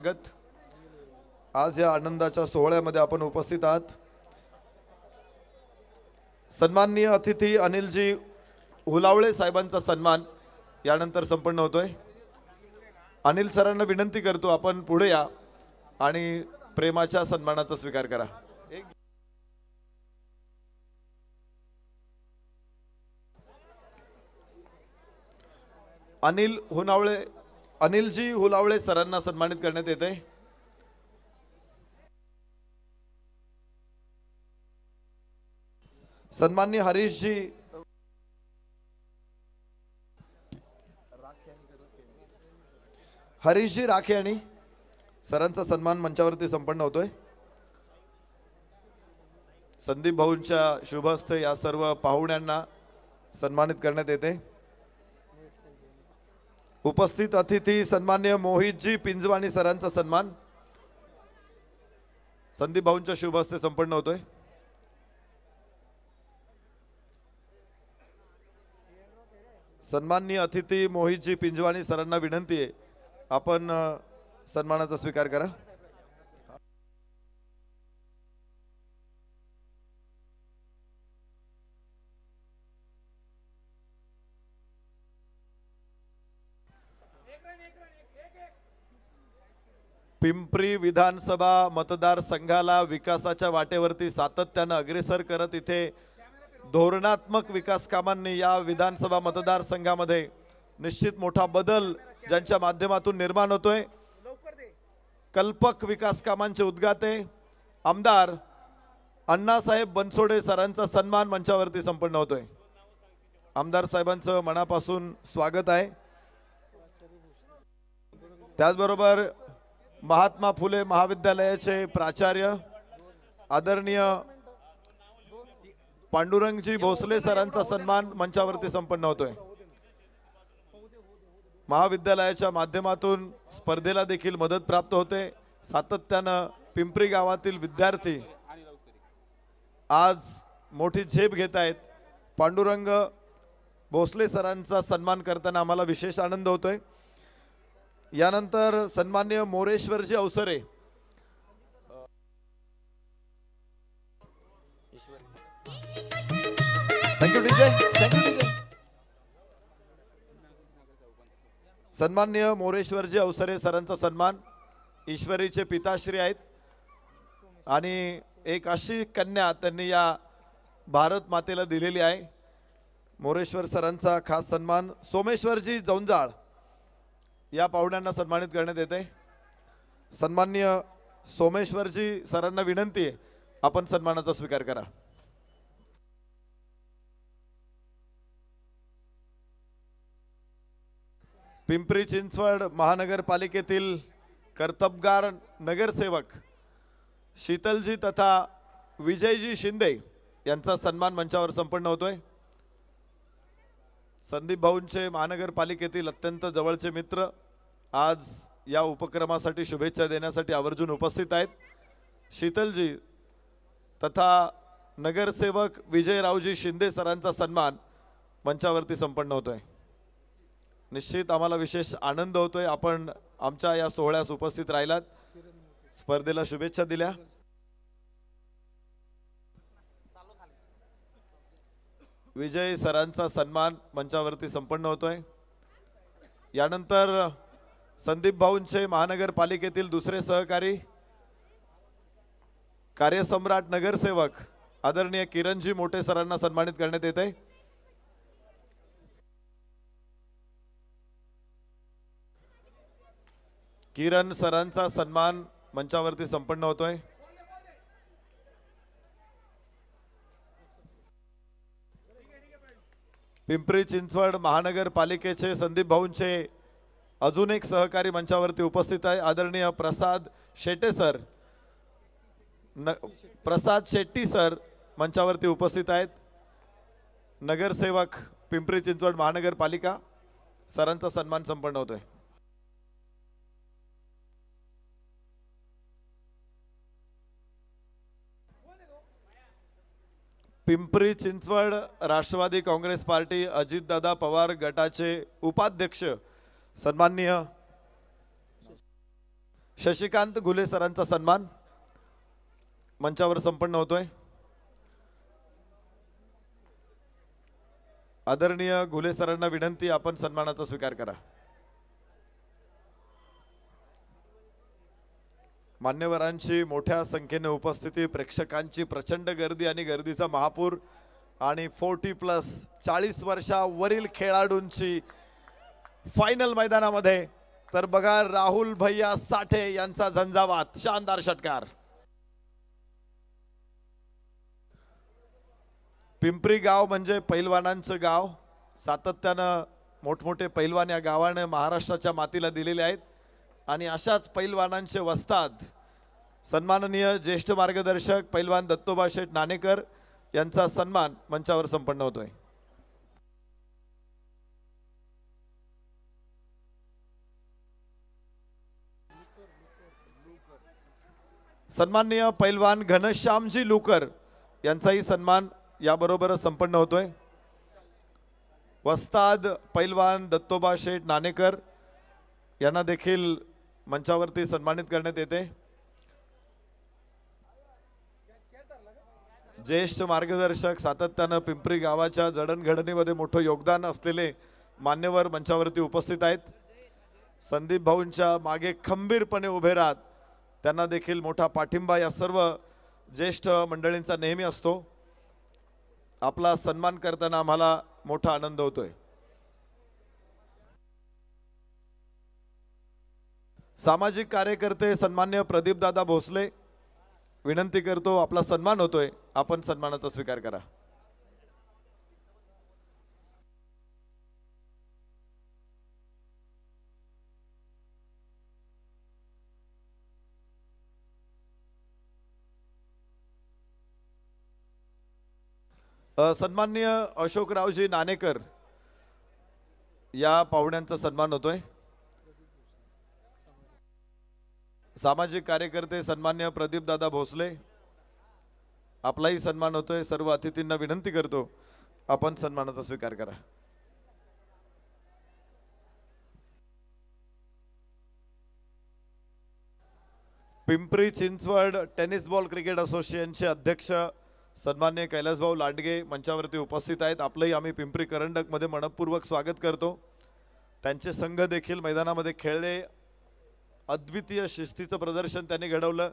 स्वागत। आज या आनंदाच्या सोहळ्यामध्ये आपण उपस्थित आहात। सन्माननीय अतिथी अनिलजी हुलावळे साहेबांचा सन्मान यानंतर संपन्न होतोय। अनिल सरांना विनंती करतो आपण पुढे या आणि प्रेमाच्या सन्मानाचा स्वीकार करा। अनिलजी हुलावळे सरांना सन्मानित करण्यात येते। सन्माननीय हरीशजी राखे आणि सरांचा सन्मान मंचावरती संपन्न होतोय। संदीप भाऊंच्या शुभ हस्ते या सर्व पाहुण्यांना सन्मानित करण्यात येते। उपस्थित अतिथी सन्माननीय मोहितजी पिंजवाणी सरांचा सन्मान संदीप भाऊंच्या शुभ हस्ते संपन्न होतोय। सन्माननीय अतिथी मोहितजी पिंजवाणी सरांना विनंती आहे आपण सन्मानाचा स्वीकार करा। पिंपरी विधानसभा मतदारसंघाला विकासाच्या वाटेवरती सातत्याने अग्रेसर करत इथे धोरणात्मक विकास कामांनी या विधानसभा मतदारसंघामध्ये निश्चित मोठा बदल ज्यांच्या माध्यमातून निर्माण होतोय। कल्पक विकास कामांचे उद्गाते आमदार अण्णासाहेब बनसोडे सरांचा सन्मान मंचावरती संपन्न होतोय। आमदार साहेबांचं मनापासून स्वागत आहे। त्याचबरोबर महात्मा फुले महाविद्यालयाचे प्राचार्य आदरणीय पांडुरंगजी भोसले सरांचा सन्मान मंचावरती संपन्न होतोय। महाविद्यालयाच्या माध्यमातून स्पर्धेला देखील मदत प्राप्त होते। सातत्यानं पिंपरी गावातील विद्यार्थी आज मोठी झेप घेत आहेत। पांडुरंग भोसले सरांचा सन्मान करताना आम्हाला विशेष आनंद होतोय। यानंतर सन्माननीय मोरेश्वरजी अवसरे थँक्यू डीजे सन्माननीय मोरेश्वरजी अवसरे सरांचा सन्मान ईश्वरीचे पिताश्री आहेत आणि एक अशी कन्या त्यांनी या भारत मातेला दिलेली आहे। मोरेश्वर सरांचा खास सन्मान सोमेश्वरजी जौंजाळ या पाहुण्यांना सन्मानित करण्यात येते। सन्माननीय सोमेश्वरजी सरांना विनंती आहे आपण सन्मानाचा स्वीकार करा। पिंपरी चिंचवड महानगरपालिकेतील कर्तबगार नगरसेवक शीतलजी तथा विजयजी शिंदे यांचा सन्मान मंचावर संपन्न होतोय। संदीप भाऊंचे महानगरपालिकेतील अत्यंत जवळचे मित्र आज या उपक्रमासाठी शुभेच्छा देण्यासाठी आवर्जून उपस्थित आहेत। शीतलजी तथा नगरसेवक विजयरावजी शिंदे सरांचा सन्मान मंचावरती संपन्न होतोय। निश्चित आम्हाला विशेष आनंद होतोय आपण आमच्या या सोहळ्यास उपस्थित राहिलात, स्पर्धेला शुभेच्छा दिल्या। विजय सरांचा सन्मान मंचावरती संपन्न होतोय। यानंतर संदीप भाऊंचे महानगरपालिकेतील दुसरे सहकारी कार्यसम्राट नगरसेवक आदरणीय किरणजी मोठे सरांना सन्मानित करण्यात येते। किरण सरांचा सन्मान मंचावरती संपन्न होतोय। पिंपरी चिंचवड महानगरपालिकेचे संदीप भाऊंचे अजून एक सहकारी मंचावरती उपस्थित आहे आदरणीय प्रसाद शेट्टी सर मंचावरती उपस्थित आहेत। नगरसेवक पिंपरी चिंचवड महानगरपालिका सरांचा सन्मान संपन्न होतोय। पिंपरी चिंचवड राष्ट्रवादी काँग्रेस पार्टी अजितदादा पवार गटाचे उपाध्यक्ष सन्माननीय शशिकांत घुले सरांचा सन्मान मंचावर संपन्न होतोय। आदरणीय घुले सरांना विनंती, आपण सन्मानाचा स्वीकार करा। मान्यवरांची मोठ्या संख्येने उपस्थिती, प्रेक्षकांची प्रचंड गर्दी आणि गर्दीचा महापूर आणि 40+ 40 वर्षावरील खेळाडूंची फायनल मैदानामध्ये तर बघा राहुल भैया साठे यांचा झंझावात, शानदार षटकार। पिंपरी गाव म्हणजे पैलवानांचं गाव, सातत्यानं मोठमोठे पैलवान या गावाने महाराष्ट्राच्या मातीला दिलेले आहेत आणि अशाच पैलवानांचे वस्ताद सन्माननीय ज्येष्ठ मार्गदर्शक पैलवान दत्तोबा शेठ नाणेकर यांचा सन्मान मंचावर संपन्न होतोय। सन्माननीय पैलवान घनश्यामजी लुकर यांचाही सन्मान याबरोबरच संपन्न होतोय। वस्ताद पैलवान दत्तोबा शेठ नाणेकर यांना देखील मंचावरती सन्मानित करण्यात येते। ज्येष्ठ मार्गदर्शक, सातत्यानं पिंपरी गावाच्या जडणघडणीमध्ये मोठं योगदान असलेले मान्यवर मंचावरती उपस्थित आहेत। संदीप भाऊंच्या मागे खंबीरपणे उभे राहत त्यांना देखील मोठा पाठिंबा या सर्व ज्येष्ठ मंडळींचा नेहमी असतो। आपला सन्मान करताना आम्हाला मोठा आनंद होतोय। सामाजिक कार्यकर्ते सन्मान्य प्रदीप दादा भोसले, विनंती करतो, आपला सन्मान होतोय, आपण सन्मानाचा स्वीकार करा। सन्माननीय अशोकरावजी नाणेकर या पाहुण्यांचा सन्मान होतोय। सामाजिक कार्यकर्ते सन्मान्य प्रदीप दादा भोसले, आपलाही सन्मान होतोय। सर्व अतिथींना विनंती करतो, आपण सन्मानाचा स्वीकार करा। Pimpri Chinchwad tennis ball cricket असोसिएशनचे अध्यक्ष सन्मान्य कैलासभाऊ लांडगे मंचावरती उपस्थित आहेत। आपलंही आम्ही पिंपरी करंडक मध्ये मनपूर्वक स्वागत करतो। त्यांचे संघ देखील मैदानामध्ये खेळले, अद्वितीय शिस्तीचं प्रदर्शन त्यांनी घडवलं।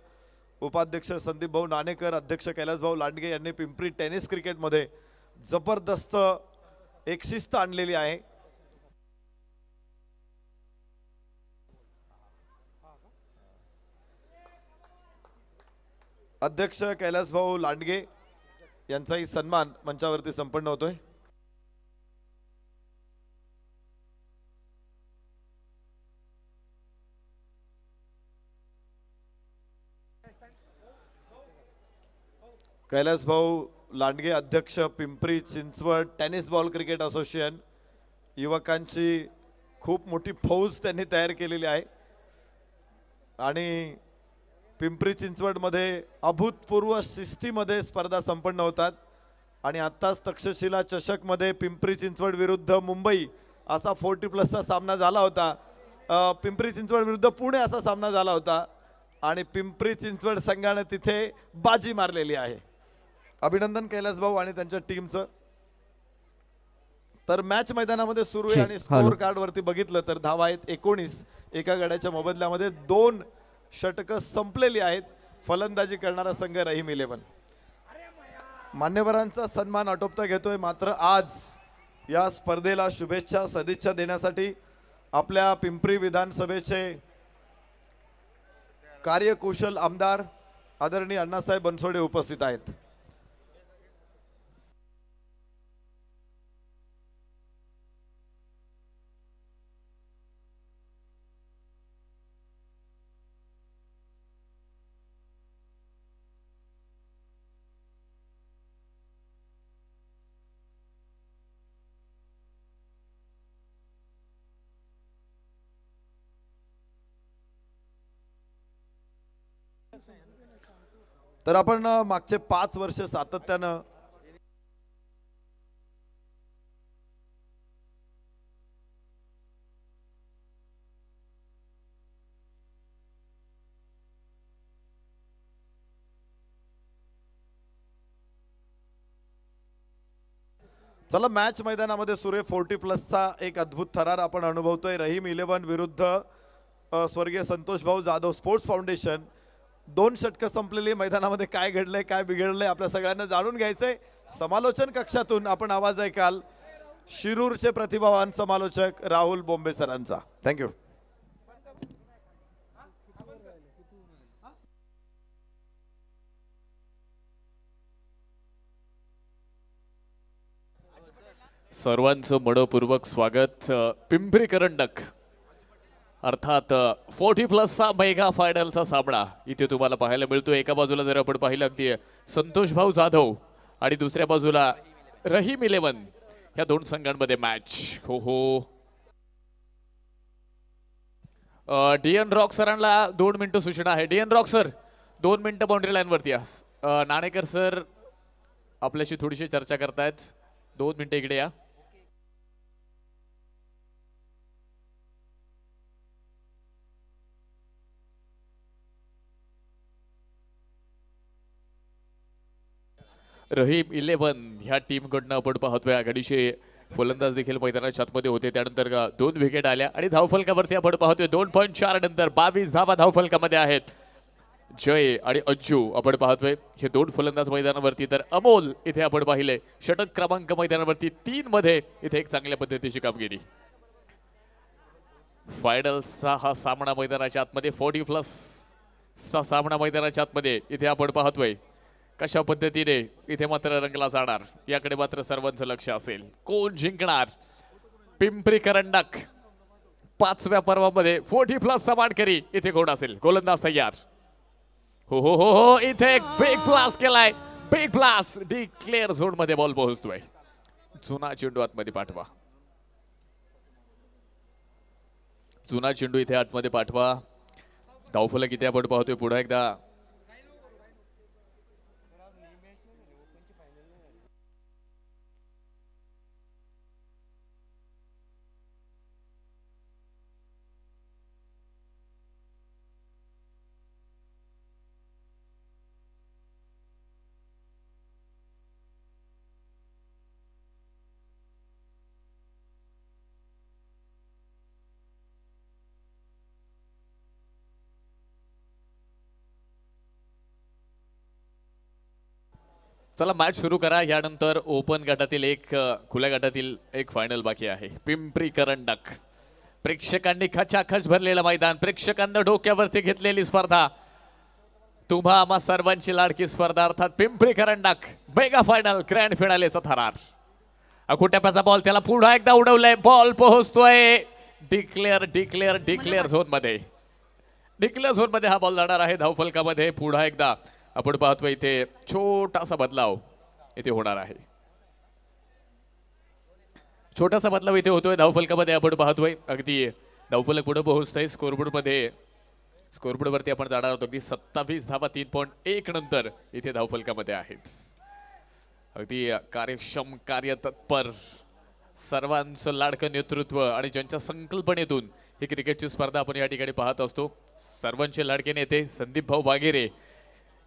उपाध्यक्ष संदीप भाऊ नाणेकर, अध्यक्ष कैलासभाऊ लांडगे यांनी पिंपरी टेनिस क्रिकेटमध्ये जबरदस्त एक शिस्त आणलेली आहे। अध्यक्ष कैलासभाऊ लांडगे यांचाही सन्मान मंचावरती संपन्न होतोय। कैलासभाऊ लांडगे, अध्यक्ष Pimpri Chinchwad tennis ball cricket association, युवकांची खूप मोठी फौज त्यांनी तयार केलेली आहे आणि पिंपरी चिंचवडमध्ये अभूतपूर्व शिस्तीमध्ये स्पर्धा संपन्न होतात आणि आत्ताच तक्षशिला चषकमध्ये पिंपरी चिंचवड विरुद्ध मुंबई असा 40+ सामना झाला होता। पिंपरी चिंचवड विरुद्ध पुणे असा सामना झाला होता आणि पिंपरी चिंचवड संघाने तिथे बाजी मारलेली आहे। अभिनंदन कैलास भाऊ आणि त्यांच्या टीमचं। तर मॅच मैदानामध्ये सुरू आहे आणि स्कोर कार्ड वरती बघितलं तर धावा आहेत 19। एका गड्याच्या मोबदल्यामध्ये 2 षटकं संपलेली आहेत। फलंदाजी करणारा संघ रहीम 11। मान्यवरांचा सन्मान आटोपता घेतोय, मात्र आज या स्पर्धेला शुभेच्छा सदिच्छा देण्यासाठी आपल्या पिंपरी विधानसभेचे कार्यकुशल आमदार आदरणीय अण्णासाहेब बनसोडे उपस्थित आहेत। तर आपण मागचे 5 वर्ष सातत्यानं चला मॅच मैदानामध्ये सुरे 40+ एक अद्भुत थरार आपण अनुभवतोय. रहीम 11 विरुद्ध स्वर्गीय संतोष भाऊ जाधव स्पोर्ट्स फाउंडेशन. 2 षटकं संपलेली. मैदानामध्ये काय घडलंय काय बिघडलंय आपल्या सगळ्यांना जाणून घ्यायचंय. समालोचन कक्षातून आपण आवाज ऐकाल शिरूरचे प्रतिभावान समालोचक राहुल बोंबे सरांचा. थँक्यू. सर्वांचं मनपूर्वक स्वागत. पिंपरी करंडक अर्थात 40+ मेगा फायनलचा सामना इथे तुम्हाला पाहायला मिळतो. एका बाजूला जर आपण पाहिलं अगदी संतोष भाऊ जाधव आणि दुसऱ्या बाजूला रहीम 11 या 2 संघांमध्ये मॅच. हो हो. डीएन रॉक सरांना 2 मिनिटं सूचना आहे. डीएन रॉक सर 2 मिनिटं बाउंड्री लाईन वरती या. नाणेकर सर आपल्याशी थोडीशी चर्चा करतायत. 2 मिनिटं इकडे या. रहीम 11 ह्या टीम कडनं आपण पाहतोय आघाडीचे फलंदाज देखील मैदानाच्या आतमध्ये होते. त्यानंतर 2 विकेट आल्या आणि धावफलकावरती आपण पाहतोय 2.4 नंतर 22 धावा धावफलकामध्ये आहेत. जय आणि अज्जू आपण पाहतोय हे 2 फलंदाज मैदानावरती. तर अमोल इथे आपण पाहिले षटक क्रमांक मैदानावरती 3 मध्ये इथे एक चांगल्या पद्धतीची कामगिरी. फायनलचा हा सामना मैदानाच्या आतमध्ये 40+ चा सामना मैदानाच्या आतमध्ये इथे आपण पाहतोय कशा पद्धतीने इथे मात्र रंगला जाणार याकडे मात्र सर्वांचं लक्ष असेल. कोण जिंकणार? पिंपरी करंडक 5व्या पर्वामध्ये 40+ चा मानकरी इथे कोण असेल? गोलंदाज तयार. हो हो हो हो. इथे एक बिग ब्लास्ट केलाय. Big blast. डिक्लेअर झोन मध्ये बॉल पोहोचतोय. जुना चेंडू आतमध्ये पाठवा. जुना चेंडू इथे आतमध्ये पाठवा. धावफलक इथे आपण पाहतोय पुन्हा एकदा. चला मॅच सुरू करा. यानंतर ओपन गटातील एक खुल्या गटातील एक फायनल बाकी आहे. पिंपरी करंडक प्रेक्षकांनी खचाखच भरलेलं मैदान. प्रेक्षकांना डोक्यावरती घेतलेली स्पर्धा. तुम्हा आम्हा सर्वांची लाडकी स्पर्धा अर्थात पिंपरी करंडक मेगा फायनल ग्रँड फिनालेचा थरार. अकुट्यापाचा बॉल त्याला पुन्हा एकदा उडवलाय. बॉल पोहोचतोय डिक्लेअर डिक्लेअर डिक्लेअर झोन मध्ये. डिक्लेअर झोन मध्ये हा बॉल जाणार आहे धावफलकामध्ये. पुन्हा एकदा आपण पाहतोय इथे छोटासा बदलाव इथे होणार आहे. छोटासा बदलाव इथे होतोय धावफलकामध्ये. आपण पाहतोय अगदी धावफलक पुढे पोहोचतंय. स्कोरबोर्ड मध्ये स्कोरबोर्ड वरती आपण जाणार आहोत. अगदी 27 धावा 3.1 नंतर इथे धावफलकामध्ये आहेत. अगदी कार्यक्षम कार्यतत्पर सर्वांचं लाडकं नेतृत्व आणि ज्यांच्या संकल्पनेतून ही क्रिकेटची स्पर्धा आपण या ठिकाणी पाहत असतो. सर्वांचे लाडके नेते संदीप भाऊ वाघेरे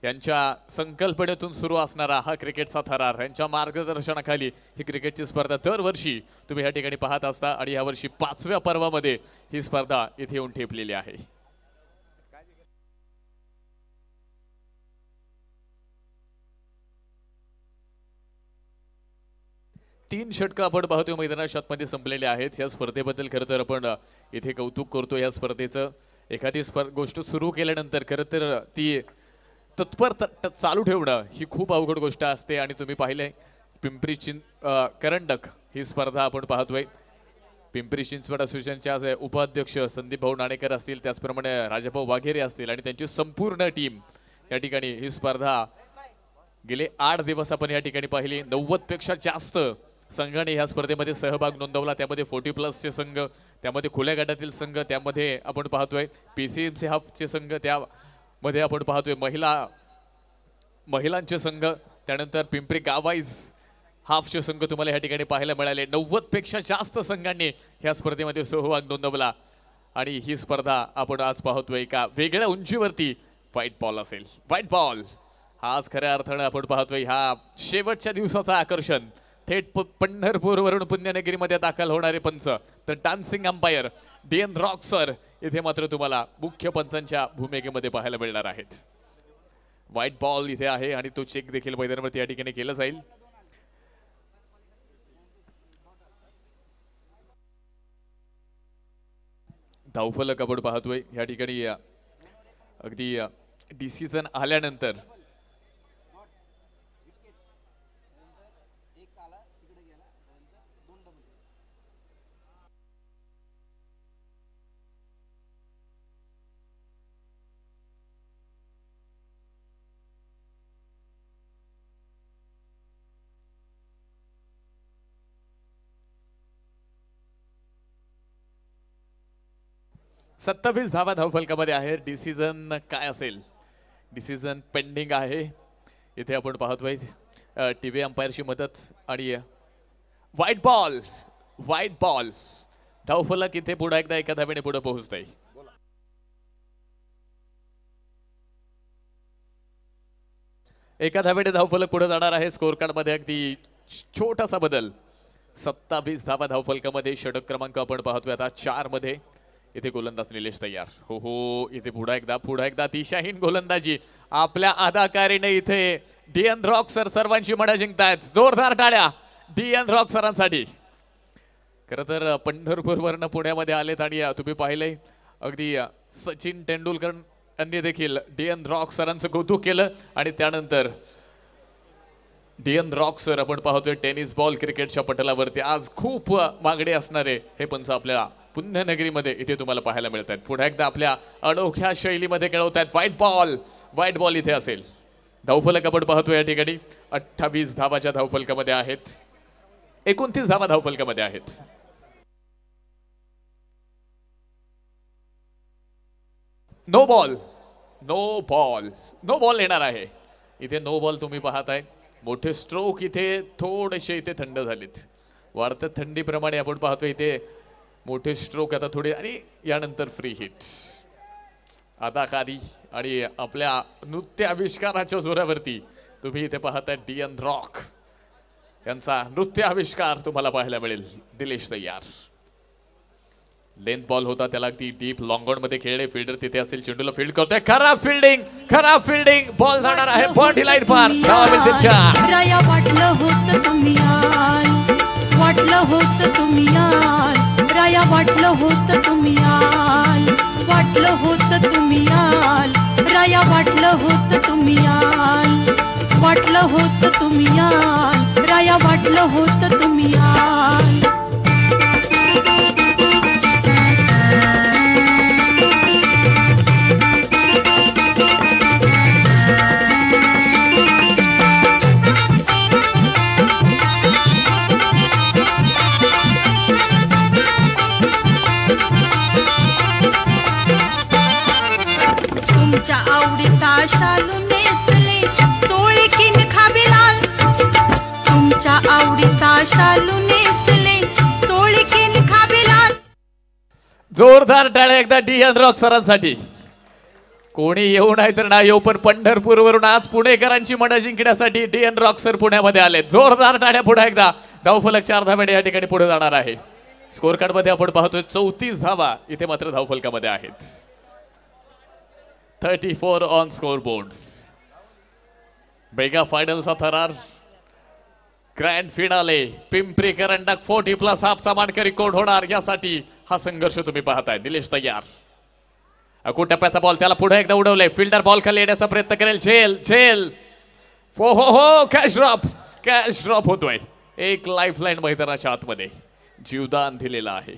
यांच्या संकल्पनेतून सुरू असणारा हा क्रिकेटचा थरार. यांच्या मार्गदर्शनाखाली ही क्रिकेटची स्पर्धा दरवर्षी तुम्ही या ठिकाणी पाहत असता आणि यावर्षी 5व्या पर्वामध्ये ही स्पर्धा इथे येऊन ठेपलेली आहे. तीन षटकं आपण पाहतोय मैदानाच्या आतमध्ये संपलेले आहेत. या स्पर्धेबद्दल खरं तर आपण इथे कौतुक करतो या स्पर्धेचं. एखादी गोष्ट सुरू केल्यानंतर खरं तर ती तत्पर चालू ठेवणं ही खूप अवघड गोष्ट असते. आणि तुम्ही पाहिले पिंपरी करंडक ही स्पर्धा आपण पाहतोय. पिंपरी चिंचवड असोसिएशनचे उपाध्यक्ष संदीप भाऊ नाणेकर असतील, त्याचप्रमाणे राजाभाऊ वाघेरे असतील आणि त्यांची संपूर्ण टीम या ठिकाणी ही स्पर्धा गेले 8 दिवस आपण या ठिकाणी पाहिली. 90 पेक्षा जास्त संघाने ह्या स्पर्धेमध्ये सहभाग नोंदवला. त्यामध्ये 40+ चे संघ, त्यामध्ये खुल्या गटातील संघ, त्यामध्ये आपण पाहतोय पीसीएमसी हाफचे संघ, त्यामध्ये आपण पाहतोय महिलांचे संघ, त्यानंतर पिंपरी गावाईज हाफचे संघ तुम्हाला या ठिकाणी पाहायला मिळाले. 90 पेक्षा जास्त संघांनी ह्या स्पर्धेमध्ये सहभाग नोंदवला आणि ही स्पर्धा आपण आज पाहतोय एका वेगळ्या उंचीवरती. व्हाईट बॉल असेल, व्हाईट बॉल आज खऱ्या अर्थाने आपण पाहतोय ह्या शेवटच्या दिवसाचं आकर्षण. थेट पंढरपूरवरून पुण्यनगरीमध्ये दाखल होणारे पंच तर dancing umpire DN rock sir इथे मात्र तुम्हाला मुख्य पंचांच्या भूमिकेमध्ये पाहायला मिळणार आहेत. व्हाईट बॉल इथे आहे आणि तो चेक देखील मैदानावरती या ठिकाणी केला जाईल. धावफलक आपण पाहतोय या ठिकाणी अगदी डिसिजन आल्यानंतर सत्तावीस धावा धावफलकामध्ये आहे. डिसिजन काय असेल? डिसिजन पेंडिंग आहे. इथे आपण पाहतोय टीव्ही अंपायरची मदत आणि व्हाईट बॉल धावफलक इथे पुढे एकदा एका धावेने पुढे पोहोचतंय. एका धावेने धावफलक पुढे जाणार आहे. स्कोर कार्ड मध्ये अगदी छोटासा बदल. 27 धावा धावफलकामध्ये षटक क्रमांक आपण पाहतोय आता 4 मध्ये. इथे गोलंदाज निलेश तयार. हो इथे पुढे एकदा दिशाहीन गोलंदाजी आपल्या अदाकारीने इथे DN रॉक सर सर्वांची मनं जिंकतायत. जोरदार टाळ्या DN रॉक सरांसाठी. खरं तर पंढरपूरवरनं पुण्यामध्ये आलेत आणि तुम्ही पाहिलंय अगदी सचिन तेंडुलकर यांनी देखील DN रॉक सरांचं कौतुक केलं आणि त्यानंतर DN रॉक सर आपण पाहतोय टेनिस बॉल क्रिकेटच्या पटलावरती आज खूप मागणी असणारे हे पंच आपल्याला पुण्यनगरीमध्ये इथे तुम्हाला पाहायला मिळत आहेत. पुन्हा एकदा आपल्या अनोख्या शैलीमध्ये खेळवत आहेत. व्हाईट बॉल इथे असेल. धावफलक आपण पाहतोय या ठिकाणी 28 धावाच्या धावफलकामध्ये आहेत. 29 धावा धावफलकामध्ये आहेत. नो बॉल येणार आहे. इथे नो बॉल तुम्ही पाहताय. मोठे स्ट्रोक इथे थोडेसे इथे थंड झालेत. वाढत्या थंडीप्रमाणे आपण पाहतोय इथे मोठे स्ट्रोक आता थोडे आणि यानंतर फ्री हिट. अदाकारी आणि आपल्या नृत्य आविष्काराच्या जोरावरती तुम्ही इथे पाहताय DN रॉक यांचा नृत्य आविष्कार तुम्हाला पाहायला मिळेल. निलेश तयार. लेंथ बॉल होता त्याला अगदी डीप लॉंग ऑन मध्ये खेळले. फिल्डर तिथे असेल. चेंडूला फील्ड करतोय. खराब फिल्डिंग बॉल जाणार आहे बॉन्डी लाईन पार. राया वाटलं होतं तुम्ही याल. वाटलं होतं तुम्ही याल. राया वाटलं होतं तुम्ही याल. वाटलं होतं तुम्ही याल. राया वाटलं होतं तुम्ही याल. वाटलं होतं तुम्ही याल. राया वाटलं होतं तुम्ही याल. तुमच्या आवडीचा शालू नेसले चोळीकीन खाबिलाल. तुमच्या आवडीचा शालू नेसले चोळीकीन खाबिलाल. जोरदार टाळ्या एकदा DN रॉक सरांसाठी. कोणी येऊ नाही तर ना येऊ पण पंढरपूरवरून आज पुणेकरांची मनं जिंकण्यासाठी DN रॉक सर पुण्यामध्ये आले. जोरदार टाळ्या पुढे एकदा. धावफलक 4 धावेने या ठिकाणी पुढे जाणार आहे. स्कोर कार्ड मध्ये आपण पाहतोय 34 धावा इथे मात्र धावफलकामध्ये आहेत. 34 ऑन स्कोर बोर्ड. मेगा फायनलचा थरार. ग्रँड फिनाले पिंपरी करंडक 40+ हाफचा मानकरी कोण होणार यासाठी हा संघर्ष तुम्ही पाहताय. निलेश तयार. अकूट टप्प्याचा बॉल त्याला पुढे एकदा उडवले. फिल्डर बॉल खाली येण्याचा प्रयत्न करेल. झेल हो कॅश ड्रॉप होतोय. एक लाईफलाईन मैदानाच्या आतमध्ये जीवदान दिलेलं आहे.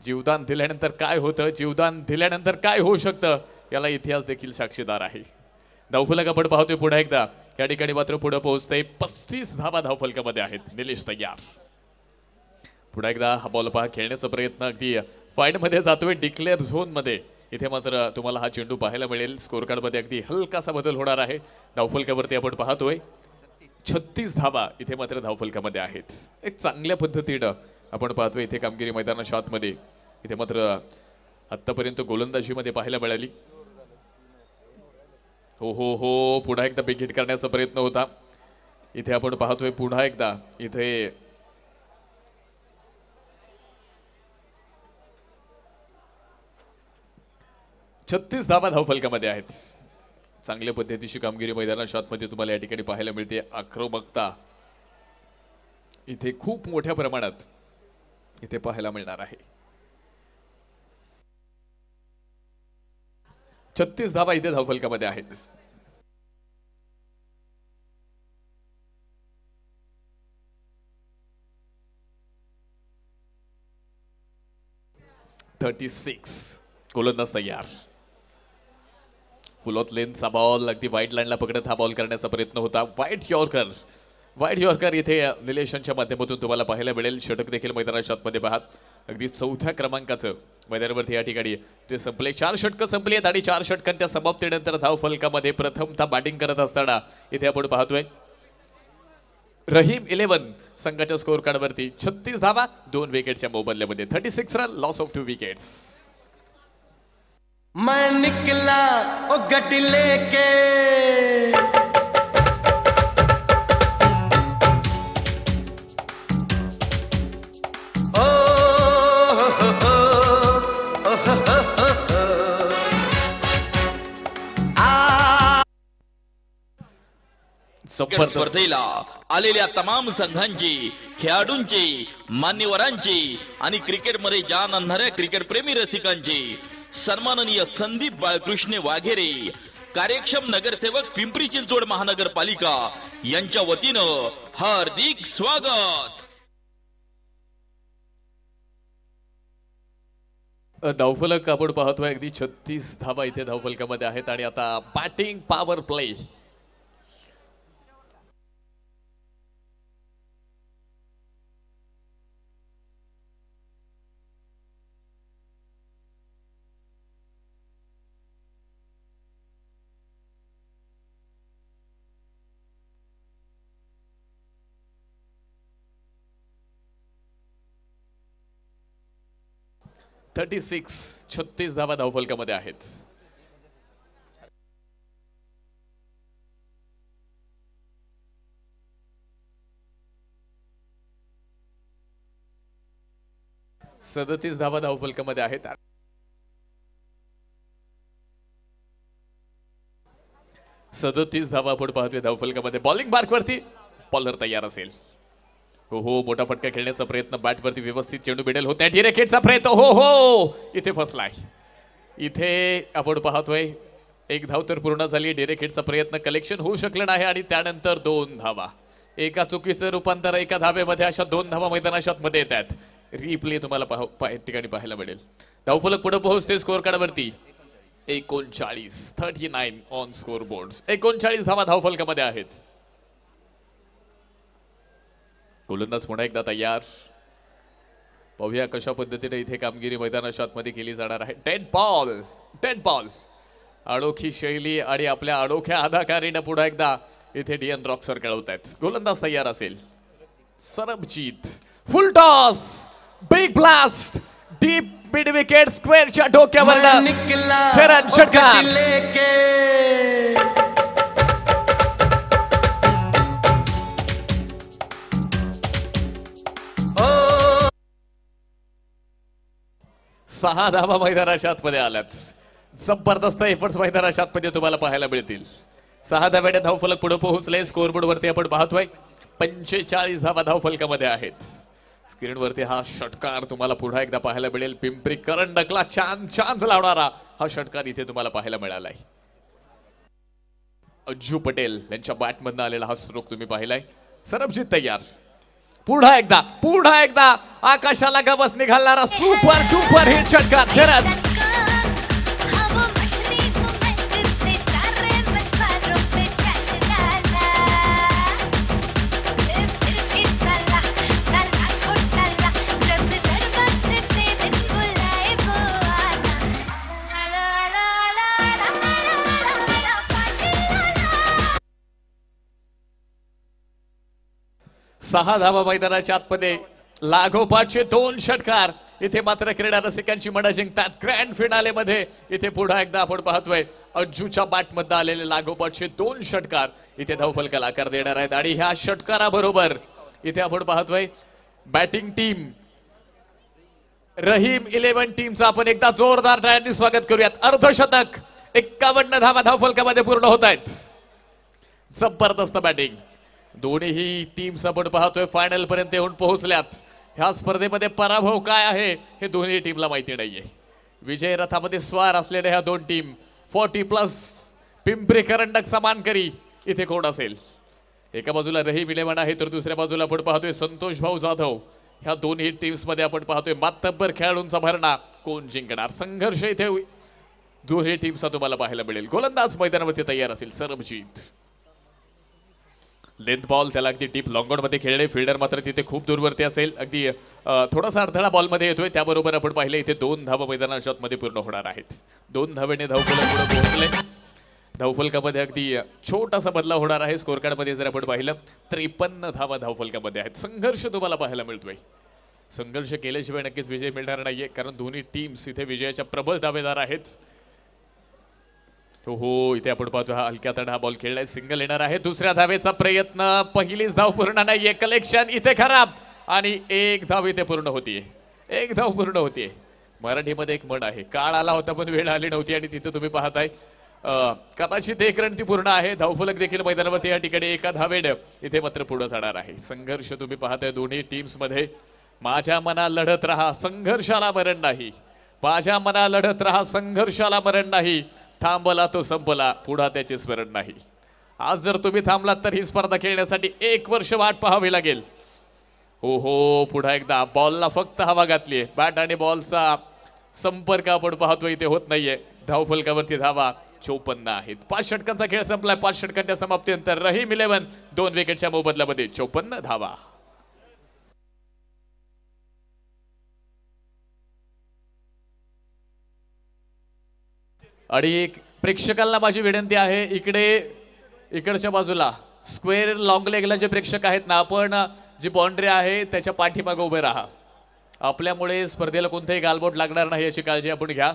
जीवदान दिल्यानंतर काय होतं, जीवदान दिल्यानंतर काय होऊ शकतं याला इतिहास देखील साक्षीदार आहे. धावफलक आपण पाहतोय पुढे एकदा. या ठिकाणी मात्र पुढे पोहोचते. 35 धावा धावफलकामध्ये आहेत. निलेश तयार. पुढे एकदा हा बॉल पहा. खेळण्याचा प्रयत्न अगदी फाईट मध्ये जातोय डिक्लेअर झोन मध्ये. इथे मात्र तुम्हाला हा चेंडू पाहायला मिळेल. स्कोर कार्ड मध्ये अगदी हलकासा बदल होणार आहे. धावफलकावरती आपण पाहतोय 36 धावा इथे मात्र धावफलकामध्ये आहेत. एक चांगल्या पद्धतीनं आपण पाहतोय इथे कामगिरी मैदानाच्या आतमध्ये. इथे मात्र आतापर्यंत गोलंदाजीमध्ये पाहायला मिळाली. हो पुन्हा एकदा बिग हिट करण्याचा प्रयत्न होता. इथे आपण पाहतोय पुन्हा एकदा इथे 36 धावा धावफलकामध्ये आहेत. चांगल्या पद्धतीची कामगिरी मैदानाच्या आतमध्ये तुम्हाला या ठिकाणी पाहायला मिळते. आक्रमकता इथे खूप मोठ्या प्रमाणात इथे पाहायला मिळणार आहे. 36 धावा इथे धावफलकामध्ये आहेत. गोलंदाज तयार. फुल ऑफ लेनचा बॉल अगदी वाईट लाईनला पकडत हा बॉल करण्याचा प्रयत्न होता. वाईट यॉर्कर इथे निलेशनच्या माध्यमातून तुम्हाला पाहायला मिळेल. षटक देखील मैदानाच्या आतमध्ये पाहत अगदी 4थ्या क्रमांकाचं मैदानावरती या ठिकाणी ते संपले. 4 षटकं संपली आहेत आणि 4 षटकांच्या समाप्तीनंतर धावफलकामध्ये प्रथमतः बॅटिंग करत असताना इथे आपण पाहतोय रहीम 11 संघाच्या स्कोर कार्डवरती 36 धावा 2 विकेटच्या मोबदल्यामध्ये. 36 रन लॉस ऑफ 2 विकेट्स. मैं निकला ओ गड्डी लेके ओ हो हो स्पर्धेला आलेल्या तमाम संघांची, खेळाडूंची, मान्यवरांची आणि क्रिकेटमध्ये जान आणणाऱ्या क्रिकेट प्रेमी रसिकांची सन्माननीय संदीप बाळकृष्ण वाघेरे, कार्यक्षम नगरसेवक पिंपरी चिंचवड महानगरपालिका यांच्या वतीनं हार्दिक स्वागत. धावफलक आपण पाहतोय अगदी 36 धावा इथे धावफलकामध्ये आहेत आणि आता बॅटिंग पॉवर प्ले. « 36 धावा धावफलकामध्ये आहेत. सदतीस धावा धावफलकामध्ये आहेत. 37 धावा आपण पाहतोय धावफलकामध्ये. बॉलिंग मार्कवरती बॉलर तयार असेल. हो मोठा फटका खेळण्याचा प्रयत्न, बॅटवरती व्यवस्थित चेंडू भिडेल होत्या. डिरेकेटचा प्रयत्न हो इथे फसलाय. इथे आपण पाहतोय 1 धाव तर पूर्ण झाली. डिरेकेटचा प्रयत्न कलेक्शन होऊ शकलं नाही आणि त्यानंतर 2 धावा. एका चुकीचं रूपांतर एका धावेमध्ये अशा 2 धावा मैदानाच्या मध्ये येतात. रिप्ले तुम्हाला ठिकाणी पाहायला मिळेल. धावफलक पुढे पोहोचते स्कोर कार्डवरती 39 ऑन स्कोर बोर्ड. 39 धावा धावफलकामध्ये आहेत. गोलंदाज पुन्हा एकदा तयार. पाहूया कशा पद्धतीने इथे कामगिरी मैदानाच्या आतमध्ये केली जाणार आहे. डेड बॉल अनोखी शैली आणि आपल्या अनोख्या अदाकारीने पुन्हा एकदा इथे डीएन रॉक्सर खेळवत आहेत. गोलंदाज तयार असेल. Sarabjeet full toss, big blast, deep mid wicket, स्क्वेअरच्या डोक्यावर चरण षटकार. 6 धावा मैदानाच्या आतमध्ये आल्यात. जबरदस्त एफर्ट्स मैदानाच्या आतमध्ये तुम्हाला पाहायला मिळतील. 6 धाव्याने धावफलक पुढे पोहोचले. स्कोरबोर्ड वरती आपण पाहतोय 45 धावा धावफलकामध्ये आहेत. स्क्रीनवरती हा षटकार तुम्हाला पुन्हा एकदा पाहायला मिळेल. पिंपरी करंडकला चांद लावणारा हा षटकार इथे तुम्हाला पाहायला मिळालाय. अज्जू पटेल यांच्या बॅटमधून आलेला हा स्ट्रोक तुम्ही पाहिलाय. सरबजीत तयार. पुन्हा एकदा आकाशाला गवस निघालणारा सुपर डुपर हिट षटकार. शरद सहा धावा मैदानाच्या आतमध्ये लागोपाठचे 2 षटकार इथे मात्र क्रीडा रसिकांची मनं जिंकतात ग्रँड फिनाले मध्ये. इथे पुन्हा एकदा आपण पाहतोय अज्जूच्या बॅट मध्ये आलेले लागोपाठचे 2 षटकार इथे धावफलकाला आकार देणार आहेत. आणि ह्या षटकाराबरोबर इथे आपण पाहतोय बॅटिंग टीम रहीम 11 टीमचं आपण एकदा जोरदार टाळ्यांनी स्वागत करूयात. अर्धशतक 51 धावा धावफलकामध्ये पूर्ण होत आहेत. जबरदस्त बॅटिंग. दोन्ही टीम्स आपण पाहतोय फायनल पर्यंत येऊन पोहोचल्यात. ह्या स्पर्धेमध्ये पराभव काय आहे हे दोन्ही टीमला माहिती नाहीये. विजय रथामध्ये स्वार असलेल्या ह्या 2 टीम 40+ पिंपरी करंडक समानकरी इथे कोण असेल. एका बाजूला रहीम 11 आहे तर दुसऱ्या बाजूला आपण पाहतोय संतोष भाऊ जाधव. ह्या दोन्ही टीम्स मध्ये आपण पाहतोय मातब्बर खेळाडूंचा भरणा. कोण जिंकणार संघर्ष इथे दोन्ही टीम्सचा तुम्हाला पाहायला मिळेल. गोलंदाज मैदानावरती तयार असेल सरबजीत. लेंथ बॉल त्याला अगदी डीप लॉंगऑन मध्ये खेळले. फिल्डर मात्र तिथे खूप दूरवरती असेल. अगदी थोडासा अडथळा बॉलमध्ये येतोय. त्याबरोबर आपण पाहिले इथे 2 धावा मैदानाच्या मध्ये पूर्ण होणार आहेत. 2 धावेने धावफलक पुढे पोहोचले. धावफलकामध्ये अगदी छोटासा बदलाव होणार आहे. स्कोर कार्ड मध्ये जर आपण पाहिलं 53 धावा धावफलकामध्ये आहेत. संघर्ष तुम्हाला पाहायला मिळतोय. संघर्ष केल्याशिवाय नक्कीच विजय मिळणार नाहीये कारण दोन्ही टीम्स इथे विजयाच्या प्रबळ दावेदार आहेत. हो इथे आपण पाहतो हा हलक्या तड हा बॉल खेळलाय. सिंगल येणार आहे. दुसऱ्या धावेचा प्रयत्न. पहिलीच धाव पूर्ण नाहीये. कलेक्शन इथे खराब आणि 1 धाव इथे पूर्ण होतीये. 1 धाव पूर्ण होतीये. मराठीमध्ये एक म्हण आहे काळ आला होता पण वेळ आली नव्हती. आणि तिथे तुम्ही पाहताय कदाचित 1 रन ती पूर्ण आहे. धावफलक देखील मैदानावरती या ठिकाणी 1 धावेने इथे मात्र पुढे जाणार आहे. संघर्ष तुम्ही पाहताय दोन्ही टीम्स मध्ये. माझ्या मना लढत राहा संघर्षाला मरण नाही. माझ्या मना लढत राहा संघर्षाला मरण नाही. थांबला तो संपला पुढा त्याचे स्मरण नाही. आज जर तुम्ही थांबलात तर ही स्पर्धा खेळण्यासाठी 1 वर्ष वाट पाहावी लागेल. हो पुन्हा एकदा बॉलला फक्त हवा घातलीये. बॅट आणि बॉलचा संपर्क आपण पाहतोय इथे होत नाहीये. धावफलकावरती धावा 54 आहेत. 5 षटकांचा खेळ संपलाय. 5 षटकांच्या समाप्तीनंतर रहीम 11 2 विकेटच्या मोबदल्यामध्ये 54 धावा. आणि प्रेक्षकांना माझी विनंती आहे इकडच्या बाजूला स्क्वेअर लॉंग लेगला जे प्रेक्षक आहेत ना आपण जी बाउंड्री आहे त्याच्या पाठीमागे उभे राहा. आपल्यामुळे स्पर्धेला कोणतेही गालबोट लागणार नाही याची काळजी आपण घ्या.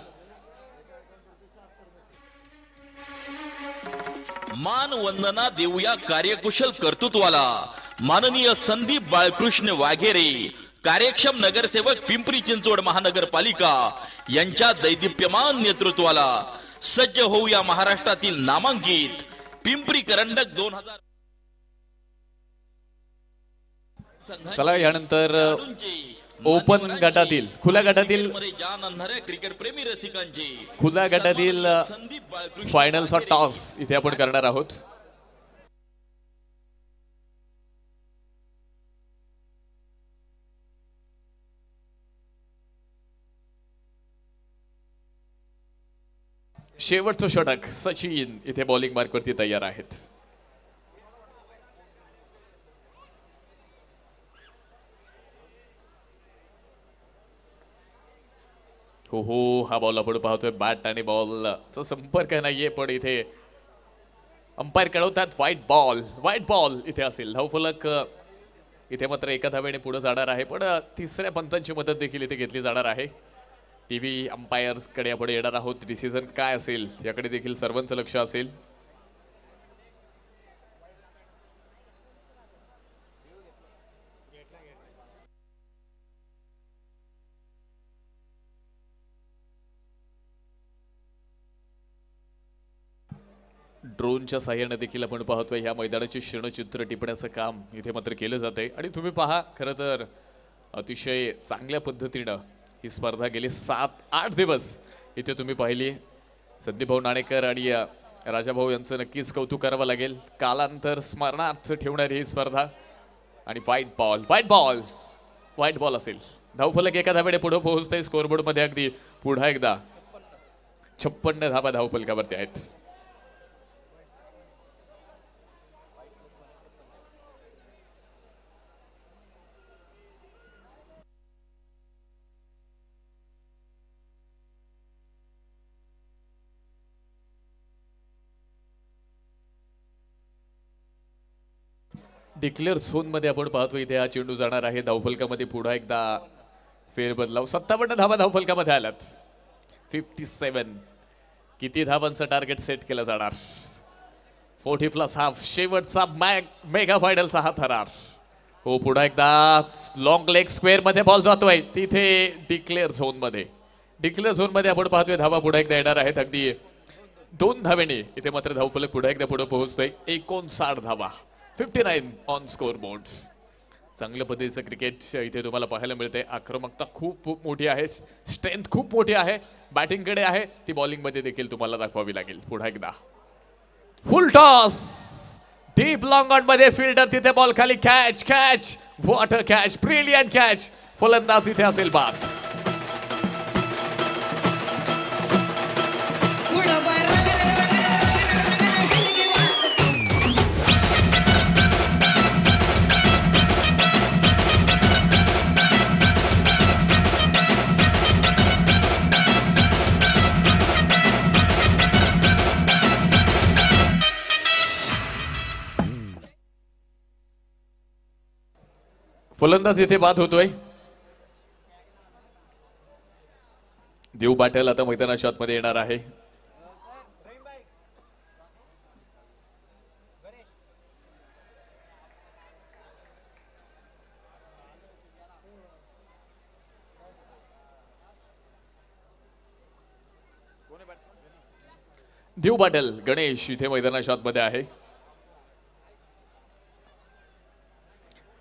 मान वंदना देऊया कार्यकुशल कर्तृत्वाला. माननीय संदीप बाळकृष्ण वाघेरे कार्यक्षम नगरसेवक पिंपरी चिंचवड महानगरपालिका यांच्या दैदिप्यमान नेतृत्वाला सज्ज होऊया महाराष्ट्रातील नामांकित पिंपरी करंडक 2000. चला यानंतर ओपन गटातील खुल्या गटातील क्रिकेट प्रेमी रसिकांची खुल्या गटातील फायनलचा टॉस इथे आपण करणार आहोत. शेवटचं षटक सचिन इथे बॉलिंग मार्कवरती तयार आहेत. हो हा बॉल आपण पाहतोय बॅट आणि बॉलचा संपर्क नाहीये पण इथे अंपायर कळवतात व्हाईट बॉल इथे असेल. धावफलक इथे मात्र 1 धावेने पुढे जाणार आहे पण तिसऱ्या पंचांची मदत देखील इथे घेतली जाणार आहे. टीव्ही अंपायर्स कडे आपण येणार आहोत. डिसिजन काय असेल याकडे देखील सर्वांचं लक्ष असेल. ड्रोनच्या साह्याने देखील आपण पाहतोय ह्या मैदानाचे क्षणचित्र टिपण्याचं काम इथे मात्र केलं जाते. आणि तुम्ही पहा खरं तर अतिशय चांगल्या पद्धतीनं ही स्पर्धा गेली 7-8 दिवस इथे तुम्ही पाहिली. संदीप भाऊ नाणेकर आणि राजाभाऊ यांचं नक्कीच कौतुक करावं लागेल. कालांतर स्मरणार्थ ठेवणारी ही स्पर्धा. आणि व्हाईट बॉल असेल. धावफलक 1 धावेने पुढे पोहोचतंय. स्कोरबोर्ड मध्ये अगदी पुन्हा एकदा 56 धावा धावफलकावरती आहेत. डिक्लेअर झोन मध्ये आपण पाहतो इथे हा चेंडू जाणार आहे. धावफलकामध्ये पुन्हा एकदा फेरबदलाव 57 धावा धावफलकामध्ये आल्यात. 57. किती धावांचं टार्गेट सेट केलं जाणार? 40 प्लस हाफ, शेवटचा मेगा फायनलचा हा थरार. हो, पुन्हा एकदा लॉंग लेग स्क्वेअर मध्ये बॉल जातोय तिथे डिक्लेअर झोन मध्ये आपण पाहतोय धावा पुन्हा एकदा येणार आहेत. अगदी 2 धावेने इथे मात्र धावफलक पुन्हा एकदा पुढे पोहोचतोय. 59 धावा, 59 ऑन स्कोर बोर्ड. चांगल्या पद्धतीचं क्रिकेट इथे तुम्हाला पाहायला मिळते. आक्रमकता खूप मोठी आहे, स्ट्रेंथ खूप मोठी आहे, बॅटिंगकडे आहे, ती बॉलिंगमध्ये देखील तुम्हाला दाखवावी लागेल. पुन्हा एकदा फुल टॉस, डीप लॉंग ऑन मध्ये फिल्डर तिथे बॉल खाली, catch, water catch, brilliant catch. फलंदाज इथे असेल बाद. फलंदाज इथे बाद होतोय. देव पाटील आता मैदानाच्या आतमध्ये येणार आहे. देव पाटील गणेश इथे मैदानाच्या आतमध्ये आहे.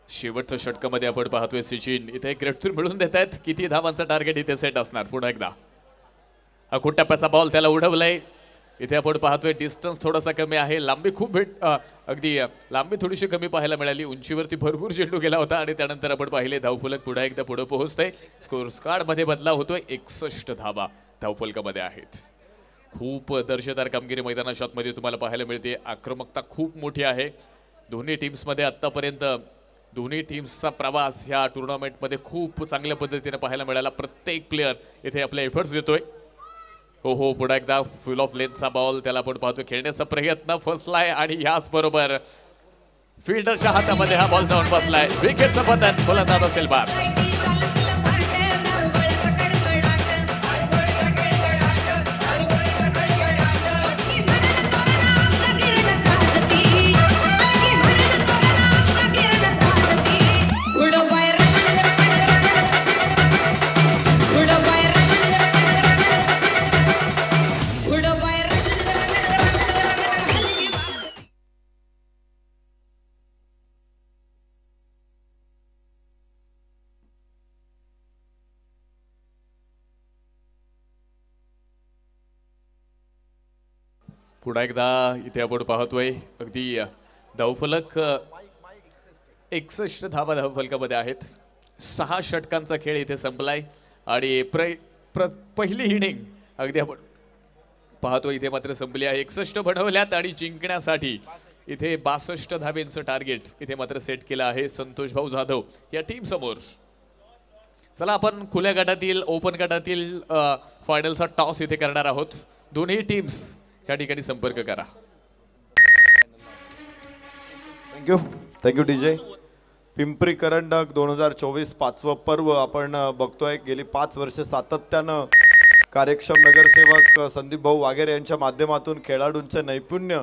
शेवटच्या षटकामध्ये आपण पाहतोय सचिन इथे ग्रेटफूल मिळून देत आहेत. किती धावांचा टार्गेट इथे सेट असणार? पुन्हा एकदा अखूट टप्प्याचा बॉल त्याला उडवलाय. इथे आपण पाहतोय डिस्टन्स थोडासा कमी आहे, लांबी खूप अगदी लांबी थोडीशी कमी पाहायला मिळाली. उंचीवरती भरपूर चेंडू गेला होता आणि त्यानंतर आपण पाहिले धावफलक पुन्हा एकदा पुढे पोहोचतंय. स्कोर कार्ड मध्ये बदलाव होतोय. 61 धावा धावफलकामध्ये आहेत. खूप दर्जेदार कामगिरी मैदानाच्या आतमध्ये तुम्हाला पाहायला मिळते. आक्रमकता खूप मोठी आहे दोन्ही टीम्स मध्ये. आतापर्यंत दोन्ही टीम्सचा प्रवास ह्या टुर्नामेंटमध्ये खूप चांगल्या पद्धतीने पाहायला मिळाला. प्रत्येक प्लेयर इथे आपले एफर्ट्स देतोय. हो, पुन्हा एकदा फुल ऑफ लेनचा बॉल त्याला आपण पाहतो. खेळण्याचा प्रयत्न फसलाय आणि याच बरोबर फिल्डरच्या हातामध्ये हा बॉल जाऊन बसलाय. विकेटचं पतन, फलंदाज असेल बाद. पुन्हा एकदा इथे आपण पाहतोय अगदी धावफलक 61 धावा धावफलकामध्ये आहेत. 6 षटकांचा खेळ इथे संपलाय आणि पहिली इनिंग अगदी आपण पाहतोय इथे मात्र संपली आहे. 61 बनवल्यात आणि जिंकण्यासाठी इथे 62 धावेंचं टार्गेट इथे मात्र सेट केलं आहे संतोष भाऊ जाधव या टीम समोर. चला आपण खुल्या गटातील ओपन गटातील फायनलचा टॉस इथे करणार आहोत. दोन्ही टीम्स या ठिकाणी संपर्क करा. Thank you DJ. पिंपरी करंडक 2024 5वं पर्व आपण बघतोय. गेली 5 वर्ष सातत्यानं कार्यक्षम नगरसेवक संदीप भाऊ वाघेरे यांच्या माध्यमातून खेळाडूंचे नैपुण्य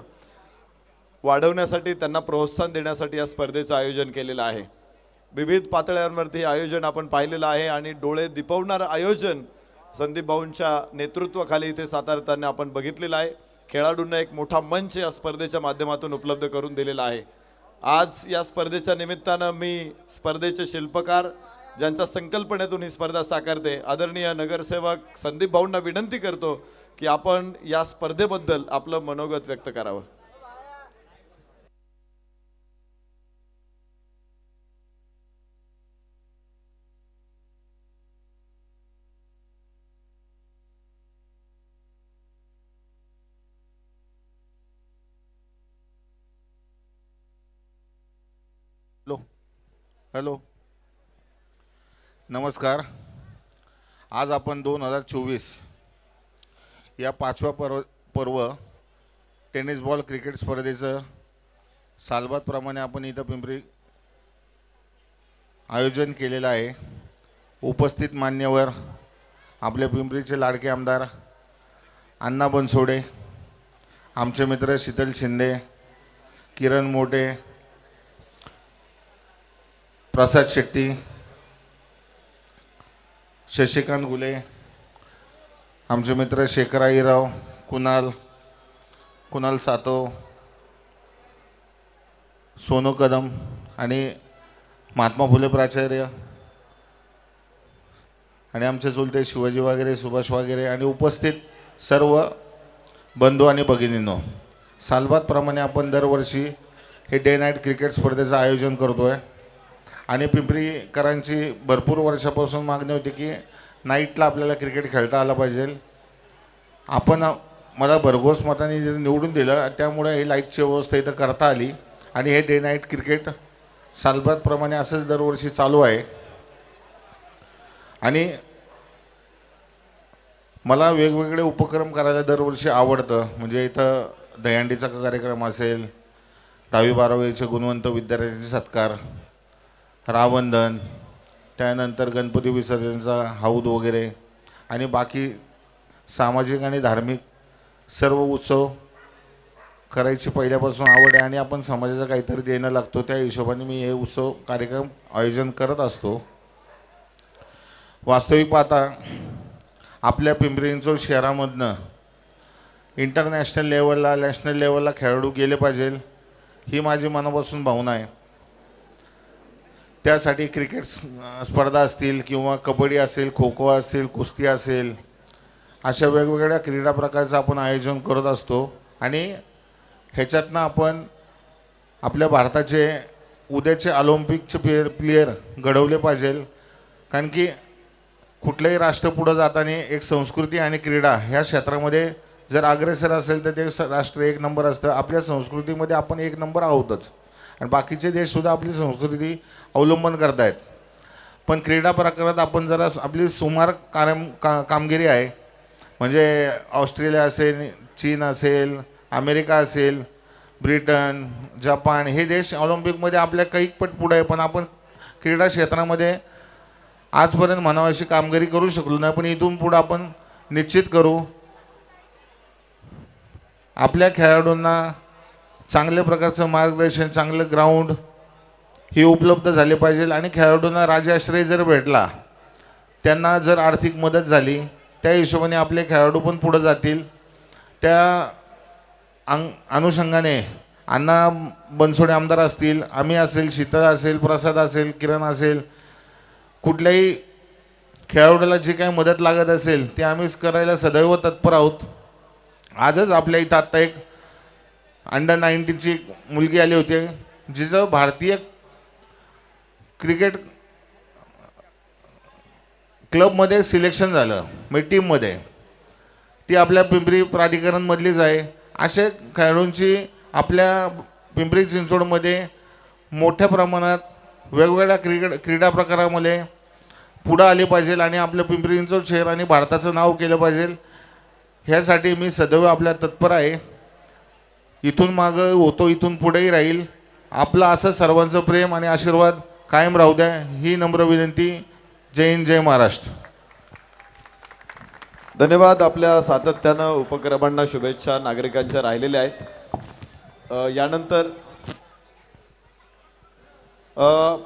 वाढवण्यासाठी त्यांना प्रोत्साहन देण्यासाठी या स्पर्धेचं आयोजन केलेलं आहे. विविध पातळ्यांवरती आयोजन आपण पाहिलेलं आहे आणि डोळे दिपवणारं आयोजन संदीप भाऊंच्या नेतृत्वाखाली इथे सातारताना आपण बघितलेलं आहे. खेळाडूंना एक मोठा मंच या स्पर्धेच्या माध्यमातून उपलब्ध करून दिलेला आहे. आज या स्पर्धेच्या निमित्तानं मी स्पर्धेचे शिल्पकार ज्यांच्या संकल्पनेतून ही स्पर्धा साकारते आदरणीय नगरसेवक संदीप भाऊंना विनंती करतो की आपण या स्पर्धेबद्दल आपलं मनोगत व्यक्त करावं. हॅलो, नमस्कार. आज आपण 2024 या 5व्या पर्व टेनिस बॉल क्रिकेट स्पर्धेचं सालबादप्रमाणे आपण इथं पिंपरी आयोजन केलेलं आहे. उपस्थित मान्यवर आपले पिंपरीचे लाडके आमदार अण्णा बनसोडे, आमचे मित्र शीतल शिंदे, किरण मोटे, प्रसाद शेट्टी, शशिकांत गुले, आमचे मित्र शेखर आईराव, कुणाल सातव, सोनू कदम आणि महात्मा फुले प्राचार्य आणि आमचे चुलते शिवाजी वगैरे, सुभाष वगैरे आणि उपस्थित सर्व बंधू आणि भगिनींनो, सालबादप्रमाणे आपण दरवर्षी हे डे नाईट क्रिकेट स्पर्धेचं आयोजन करतो आहे आणि पिंपरीकरांची भरपूर वर्षापासून मागणी होती की नाईटला आपल्याला क्रिकेट खेळता आलं पाहिजे. आपण मला भरघोस मताने निवडून दिलं, त्यामुळे ही लाईटची व्यवस्था इथं करता आली आणि हे डे नाईट क्रिकेट सालबादप्रमाणे असंच दरवर्षी चालू आहे. आणि मला वेगवेगळे उपक्रम करायला दरवर्षी आवडतं. म्हणजे इथं दहीहंडीचा कार्यक्रम असेल, 10वी-12वीचे गुणवंत विद्यार्थ्यांचे सत्कार, रावणदहन, त्यानंतर गणपती विसर्जनचा हौद वगैरे आणि बाकी सामाजिक आणि धार्मिक सर्व उत्सव करायची पहिल्यापासून आवड आहे आणि आपण समाजाचं काहीतरी देणं लागतो, त्या हिशोबाने मी हे उत्सव कार्यक्रम आयोजन करत असतो. वास्तविक पाहता आपल्या पिंपरी चिंचवड शहरामधनं इंटरनॅशनल लेवलला, नॅशनल लेवलला खेळाडू गेले पाहिजे, ही माझी मनापासून भावना आहे. त्यासाठी क्रिकेट स्पर्धा असतील किंवा कबड्डी असेल, खो खो असेल, कुस्ती असेल, अशा वेगवेगळ्या क्रीडा प्रकारचं आपण आयोजन करत असतो आणि ह्याच्यातनं आपण आपल्या भारताचे उद्याचे ऑलिम्पिकचे प्लेयर घडवले पाहिजे. कारण की कुठलंही राष्ट्र पुढं जाताना एक संस्कृती आणि क्रीडा ह्या क्षेत्रामध्ये जर अग्रेसर असेल तर ते राष्ट्र एक नंबर असतं. आपल्या संस्कृतीमध्ये आपण एक नंबर आहोतच आणि बाकीचे देशसुद्धा आपली संस्कृती अवलंबन करत आहेत. पण क्रीडा प्रकारात आपण जरा आपली सुमार कामगिरी आहे. म्हणजे ऑस्ट्रेलिया असेल, चीन असेल, अमेरिका असेल, ब्रिटन, जपान हे देश ऑलिम्पिकमध्ये आपल्या कैक पट पुढे आहे. पण आपण क्रीडा क्षेत्रामध्ये आजपर्यंत म्हणावी अशी कामगिरी करू शकलो नाही. पण इथून पुढं आपण निश्चित करू. आपल्या खेळाडूंना चांगल्या प्रकारचं मार्गदर्शन, चांगलं ग्राउंड हे उपलब्ध झाले पाहिजे आणि खेळाडूंना राजाश्रय जर भेटला, त्यांना जर आर्थिक मदत झाली, त्या हिशोबाने आपले खेळाडू पण पुढे जातील. त्या अनुषंगाने अण्णा बनसोडे आमदार असतील, आम्ही असेल, शीतल असेल, प्रसाद असेल, किरण असेल, कुठल्याही खेळाडूला जी काही मदत लागत असेल ते आम्हीच करायला सदैव तत्पर आहोत. आजच आपल्या इथं आत्ता एक अंडर-19ची मुलगी आली होती, जिचं भारतीय क्रिकेट क्लबमध्ये सिलेक्शन झालं, म्हणजे टीममध्ये. ती आपल्या पिंपरी प्राधिकरणमधलीच आहे. अशा खेळाडूंची आपल्या पिंपरी चिंचवडमध्ये मोठ्या प्रमाणात वेगवेगळ्या क्रीडा प्रकारामध्ये पुढं आले पाहिजे आणि आपलं पिंपरी चिंचवड शहर आणि भारताचं नाव केलं पाहिजे. ह्यासाठी मी सदैव आपल्या तत्पर आहे. इथून मागं होतो, इथून पुढेही राहील. आपलं असं सर्वांचं प्रेम आणि आशीर्वाद कायम राहू द्या, ही नम्र विनंती. जय हिंद, जय महाराष्ट्र. धन्यवाद. आपल्या सातत्यानं उपक्रमांना शुभेच्छा नागरिकांच्या राहिलेल्या आहेत. यानंतर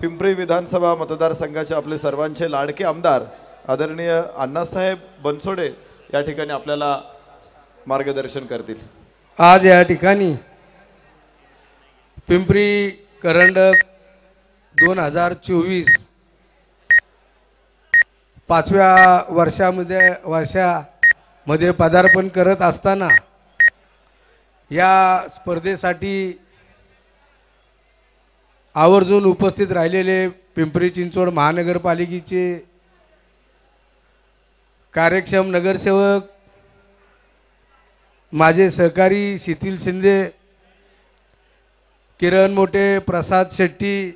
पिंपरी विधानसभा मतदारसंघाचे आपले सर्वांचे लाडके आमदार आदरणीय अण्णासाहेब बनसोडे या ठिकाणी आपल्याला मार्गदर्शन करतील. आज या ठिकाणी पिंपरी करंडक 2024 5व्या वर्षामध्ये पदार्पण करत असताना या स्पर्धेसाठी आवर्जून उपस्थित राहिलेले पिंपरी चिंचवड महानगरपालिकेचे कार्यक्षम नगरसेवक, माझे सहकारी शीतल शिंदे, किरण मोटे, प्रसाद शेट्टी,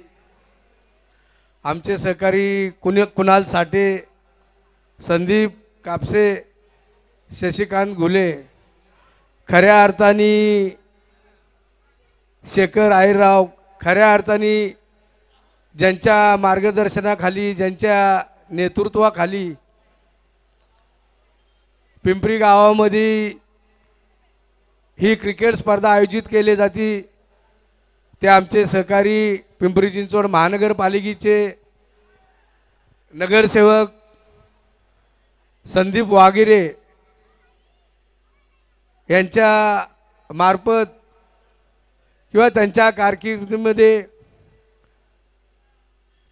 आमचे सहकारी कुणाल साठे, संदीप कापसे, शशिकांत घुले, खऱ्या अर्थाने शेखर आईराव, खऱ्या अर्थाने ज्यांच्या मार्गदर्शनाखाली, ज्यांच्या नेतृत्वाखाली पिंपरी गावामध्ये ही क्रिकेट स्पर्धा आयोजित केली जाते। ते आमचे सहकारी पिंपरी चिंचवड महानगरपालिकेचे नगरसेवक संदीप वाघेरे यांच्या मार्फत किंवा त्यांच्या कारकिर्दीमध्ये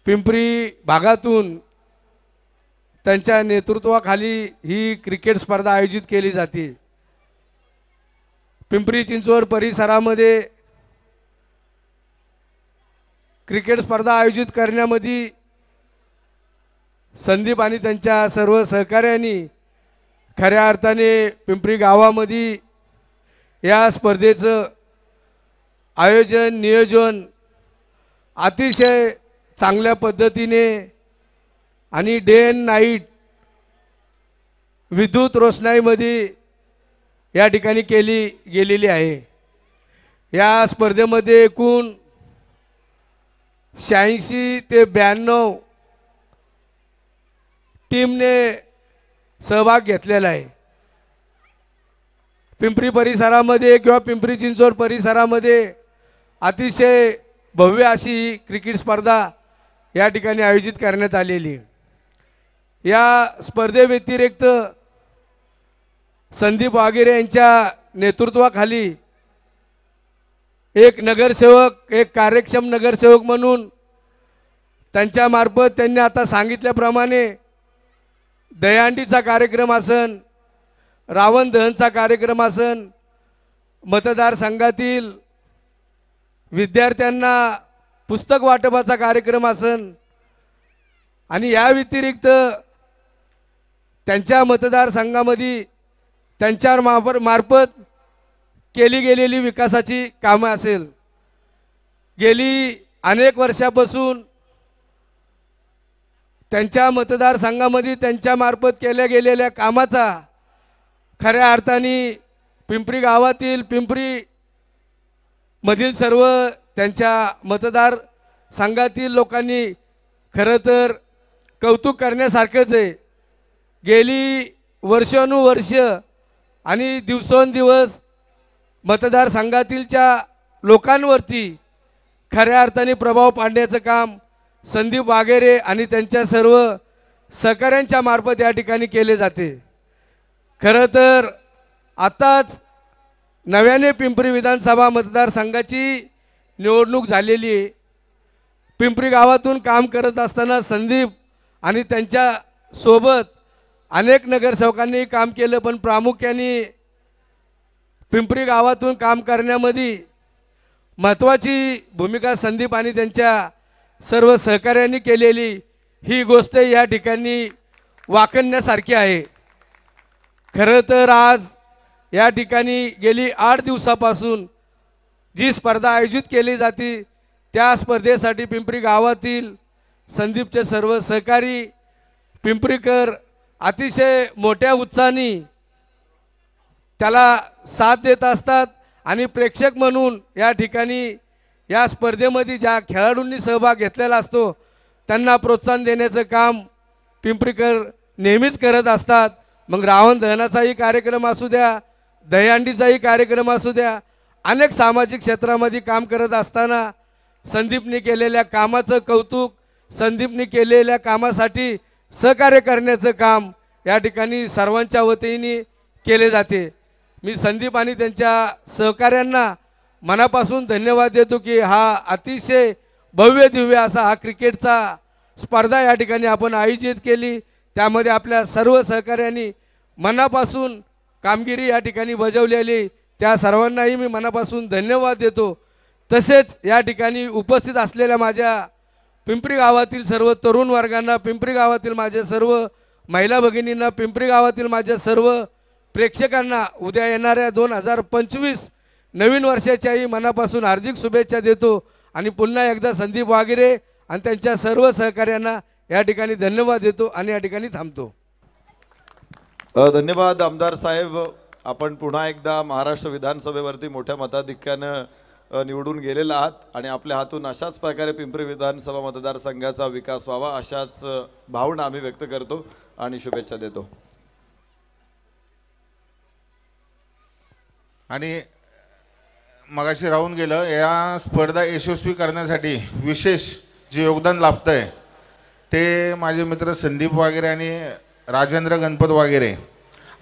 पिंपरी भागातून त्यांच्या नेतृत्वाखाली ही क्रिकेट स्पर्धा आयोजित केली जाते। पिंपरी चिंचवड परिसरामध्ये क्रिकेट स्पर्धा आयोजित करण्यामध्ये संदीप आणि त्यांच्या सर्व सहकाऱ्यांनी खऱ्या अर्थाने पिंपरी गावामध्ये या स्पर्धेचं आयोजन नियोजन अतिशय चांगल्या पद्धतीने आणि डे अँड नाईट विद्युत रोषणाईमध्ये या ठिकाणी केली गेलेली आहे। या स्पर्धेमध्ये एकूण 86 ते 92 टीमने सहभाग घेतलेला आहे। पिंपरी परिसरामध्ये किंवा पिंपरी चिंचवड परिसरामध्ये अतिशय भव्य अशी क्रिकेट स्पर्धा या ठिकाणी आयोजित करण्यात आलेली आहे। या स्पर्धेव्यतिरिक्त संदीप वाघेरे यांच्या नेतृत्वाखाली एक नगरसेवक एक कार्यक्षम नगरसेवक म्हणून त्यांच्या मार्फत त्यांनी आता सांगितल्याप्रमाणे दहीहंडीचा कार्यक्रम असन, रावण दहनचा कार्यक्रम असन, मतदारसंघातील विद्यार्थ्यांना पुस्तक वाटपाचा कार्यक्रम असन आणि या व्यतिरिक्त त्यांच्या मतदारसंघामध्ये त्यांच्या मार्फत केली गेलेली विकासाची कामं असेल। गेली अनेक वर्षापासून त्यांच्या मतदारसंघामध्ये त्यांच्या मार्फत केल्या गेलेल्या कामाचा खऱ्या अर्थाने पिंपरी गावातील पिंपरी मधील सर्व त्यांच्या मतदारसंघातील लोकांनी खरं तर कौतुक करण्यासारखंच आहे। गेली वर्षानुवर्ष आणि दिवसेंदिवस मतदारसंघातीलच्या लोकांवरती खऱ्या अर्थाने प्रभाव पाडण्याचं काम संदीप वाघेरे आणि त्यांच्या सर्व सहकाऱ्यांच्या मार्फत या ठिकाणी केले जाते। खरं तर आताच नव्याने पिंपरी विधानसभा मतदारसंघाची निवडणूक झालेली आहे। पिंपरी गावातून काम करत असताना संदीप आणि त्यांच्या सोबत अनेक नगरसेवकांनी काम केलं, पण प्रामुख्याने पिंपरी गावातून काम करण्यामध्ये महत्त्वाची भूमिका संदीप आणि त्यांच्या सर्व सहकाऱ्यांनी केलेली ही गोष्ट या ठिकाणी वाखण्यासारखी आहे। खरं तर आज या ठिकाणी गेली 8 दिवसापासून जी स्पर्धा आयोजित केली जाते त्या स्पर्धेसाठी पिंपरी गावातील संदीपचे सर्व सहकारी पिंपरीकर अतिशय मोठ्या उत्साहाने त्याला साथ देत असतात आणि प्रेक्षक म्हणून या ठिकाणी या स्पर्धेमध्ये ज्या खेळाडूंनी सहभाग घेतलेला असतो त्यांना प्रोत्साहन देण्याचं काम पिंपरीकर नेहमीच करत असतात। मग रावण दहनाचाही कार्यक्रम असू द्या, दहीहंडीचाही कार्यक्रम असू द्या, अनेक सामाजिक क्षेत्रामध्ये काम करत असताना संदीपने केलेल्या कामाचं कौतुक, संदीपने केलेल्या कामासाठी सहकार्य करण्याचं काम या ठिकाणी सर्वांच्या वतीने केले जाते। मी संदीप आणि त्यांच्या सहकाऱ्यांना मनापासून धन्यवाद देतो की हा अतिशय भव्य दिव्य असा हा क्रिकेटचा स्पर्धा या ठिकाणी आपण आयोजित केली, त्यामध्ये आपल्या सर्व सहकाऱ्यांनी मनापासून कामगिरी या ठिकाणी बजावलेली, त्या सर्वांनाही मी मनापासून धन्यवाद देतो। तसेच या ठिकाणी उपस्थित असलेल्या माझ्या पिंपरी गावातील सर्व तरुण वर्गांना, पिंपरी गावातील माझ्या सर्व महिला भगिनींना, पिंपरी गावातील माझ्या सर्व प्रेक्षकांना उद्या येणाऱ्या 2025 नवीन वर्षाच्याही मनापासून हार्दिक शुभेच्छा देतो आणि पुन्हा एकदा संदीप वाघेरे आणि त्यांच्या सर्व सहकाऱ्यांना या ठिकाणी धन्यवाद देतो आणि या ठिकाणी थांबतो। धन्यवाद आमदार साहेब। आपण पुन्हा एकदा महाराष्ट्र विधानसभेवरती मोठ्या मताधिक्यानं निवडून गेलेला आहात आणि आपल्या हातून अशाच प्रकारे पिंपरी विधानसभा मतदारसंघाचा विकास व्हावा अशाच भावना आम्ही व्यक्त करतो आणि शुभेच्छा देतो. आणि मगाशी राहून गेलं, या स्पर्धा यशस्वी करण्यासाठी विशेष जे योगदान लाभतंय ते माझे मित्र संदीप वागेरे आणि राजेंद्र गणपत वागेरे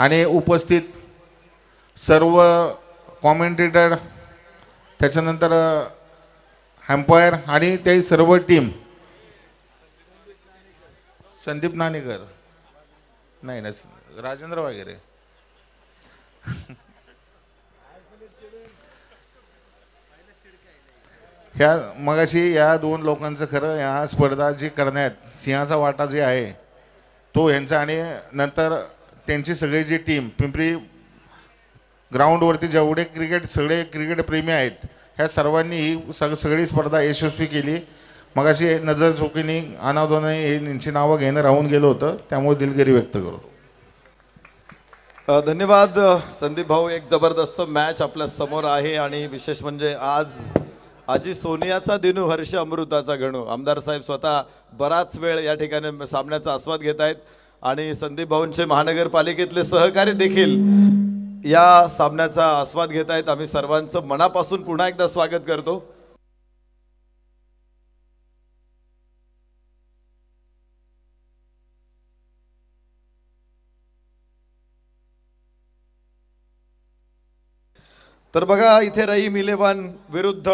आणि उपस्थित सर्व कॉमेंटेटर, त्याच्यानंतर हॅम्पायर आणि ते सर्व टीम. संदीप नाणेकर नाही ना, राजेंद्र वागेरे. ह्या मगाशी या दोन लोकांचं खरं या स्पर्धा जी करण्यात सिंहाचा वाटा जे आहे तो यांचा, आणि नंतर त्यांची सगळी जी टीम पिंपरी ग्राउंडवरती जेवढे सगळे क्रिकेट प्रेमी आहेत ह्या सर्वांनी ही सगळी स्पर्धा यशस्वी केली. मगाशी नजर चुकीने अनावधानाने यांची नावं घेणं राहून गेलं होतं, त्यामुळे दिलगिरी व्यक्त करतो. धन्यवाद संदीप भाऊ. एक जबरदस्त मॅच आपल्या समोर आहे आणि विशेष म्हणजे आज आजी सोनियाचा दिनू हर्ष अमृताचा गणू. आमदार साहेब स्वतः बराच वेळ या ठिकाणी सामन्याचा आस्वाद घेत आहेत आणि संदीप भाऊंचे महानगरपालिकेतले सहकारी देखील या सामन्याचा आस्वाद घेत आहेत. आम्ही सर्वांचं मनापासून पुन्हा एकदा स्वागत करतो. तर बघा इथे रहीम इलेव्हन विरुद्ध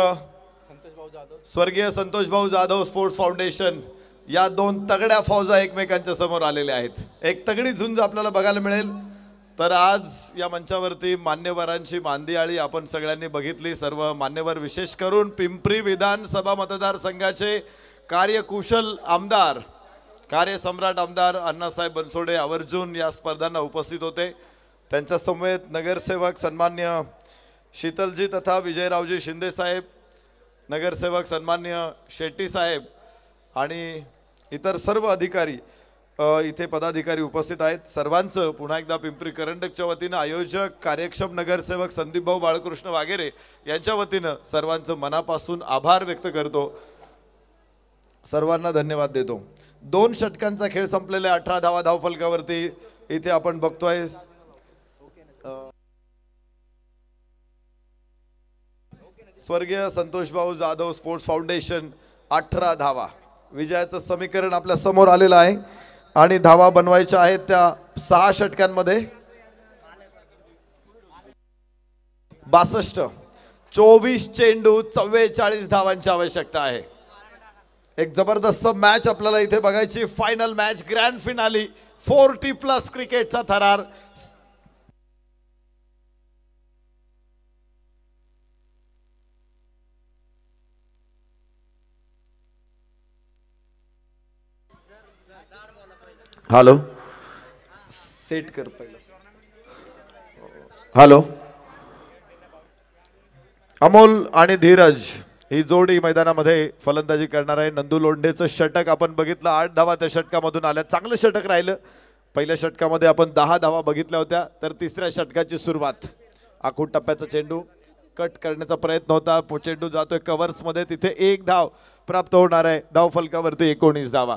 स्वर्गीय संतोष भाऊ जाधव स्पोर्ट्स फाउंडेशन या दोन तगड्या फौजा एकमेकांच्या समोर आलेल्या आहेत. एक तगडी झुंज आपल्याला बघायला मिळेल. तर आज या मंचावरती मान्यवरांची मांदियाळी आपण सगळ्यांनी बघितली. सर्व मान्यवर विशेष करून पिंपरी विधानसभा मतदारसंघाचे कार्यकुशल आमदार, कार्यसम्राट आमदार अण्णासाहेब बनसोडे आवर्जून या स्पर्धांना उपस्थित होते. त्यांच्या समवेत नगरसेवक सन्मान्य शीतलजी तथा विजयरावजी शिंदे साहेब, नगरसेवक सन्मान्य शेट्टी साहेब आणि इतर सर्व अधिकारी इथे पदाधिकारी उपस्थित आहेत. सर्वांचं पुन्हा एकदा पिंपरी करंडकच्या वतीनं, आयोजक कार्यक्षम नगरसेवक संदीप भाऊ बाळकृष्ण वागेरे यांच्या वतीनं सर्वांचं मनापासून आभार व्यक्त करतो. सर्वांना धन्यवाद देतो. 2 षटकांचा खेळ संपलेला 18 धावा धावफलकावरती इथे आपण बघतोय. स्वर्गीय संतोषभाऊ जाधव स्पोर्ट्स फाउंडेशन 18 धावा. विजयाचं समीकरण आपल्या समोर आलेलं आहे आणि धावा बनवायच्या आहेत त्या 6 षटकांमध्ये 62, 24 चेंडू 44 धावांची आवश्यकता आहे. एक जबरदस्त मॅच आपल्याला इथे बघायची. फायनल मॅच, ग्रँड फिनाली, 40+ क्रिकेटचा थरार. हॅलो, सेट कर पहिलं. हॅलो, अमोल आणि धीरज ही जोडी मैदानामध्ये फलंदाजी करणार आहे. नंदू लोंढेचं षटक आपण बघितलं, 8 धावा त्या षटकामधून आल्या. चांगलं षटक राहिलं. पहिल्या षटकामध्ये आपण 10 धावा बघितल्या होत्या. तर तिसऱ्या षटकाची सुरुवात, आखूड टप्प्याचा चेंडू कट करण्याचा प्रयत्न होता. चेंडू जातोय कव्हर्समध्ये, तिथे 1 धाव प्राप्त होणार आहे. धावफलकावरती 19 धावा.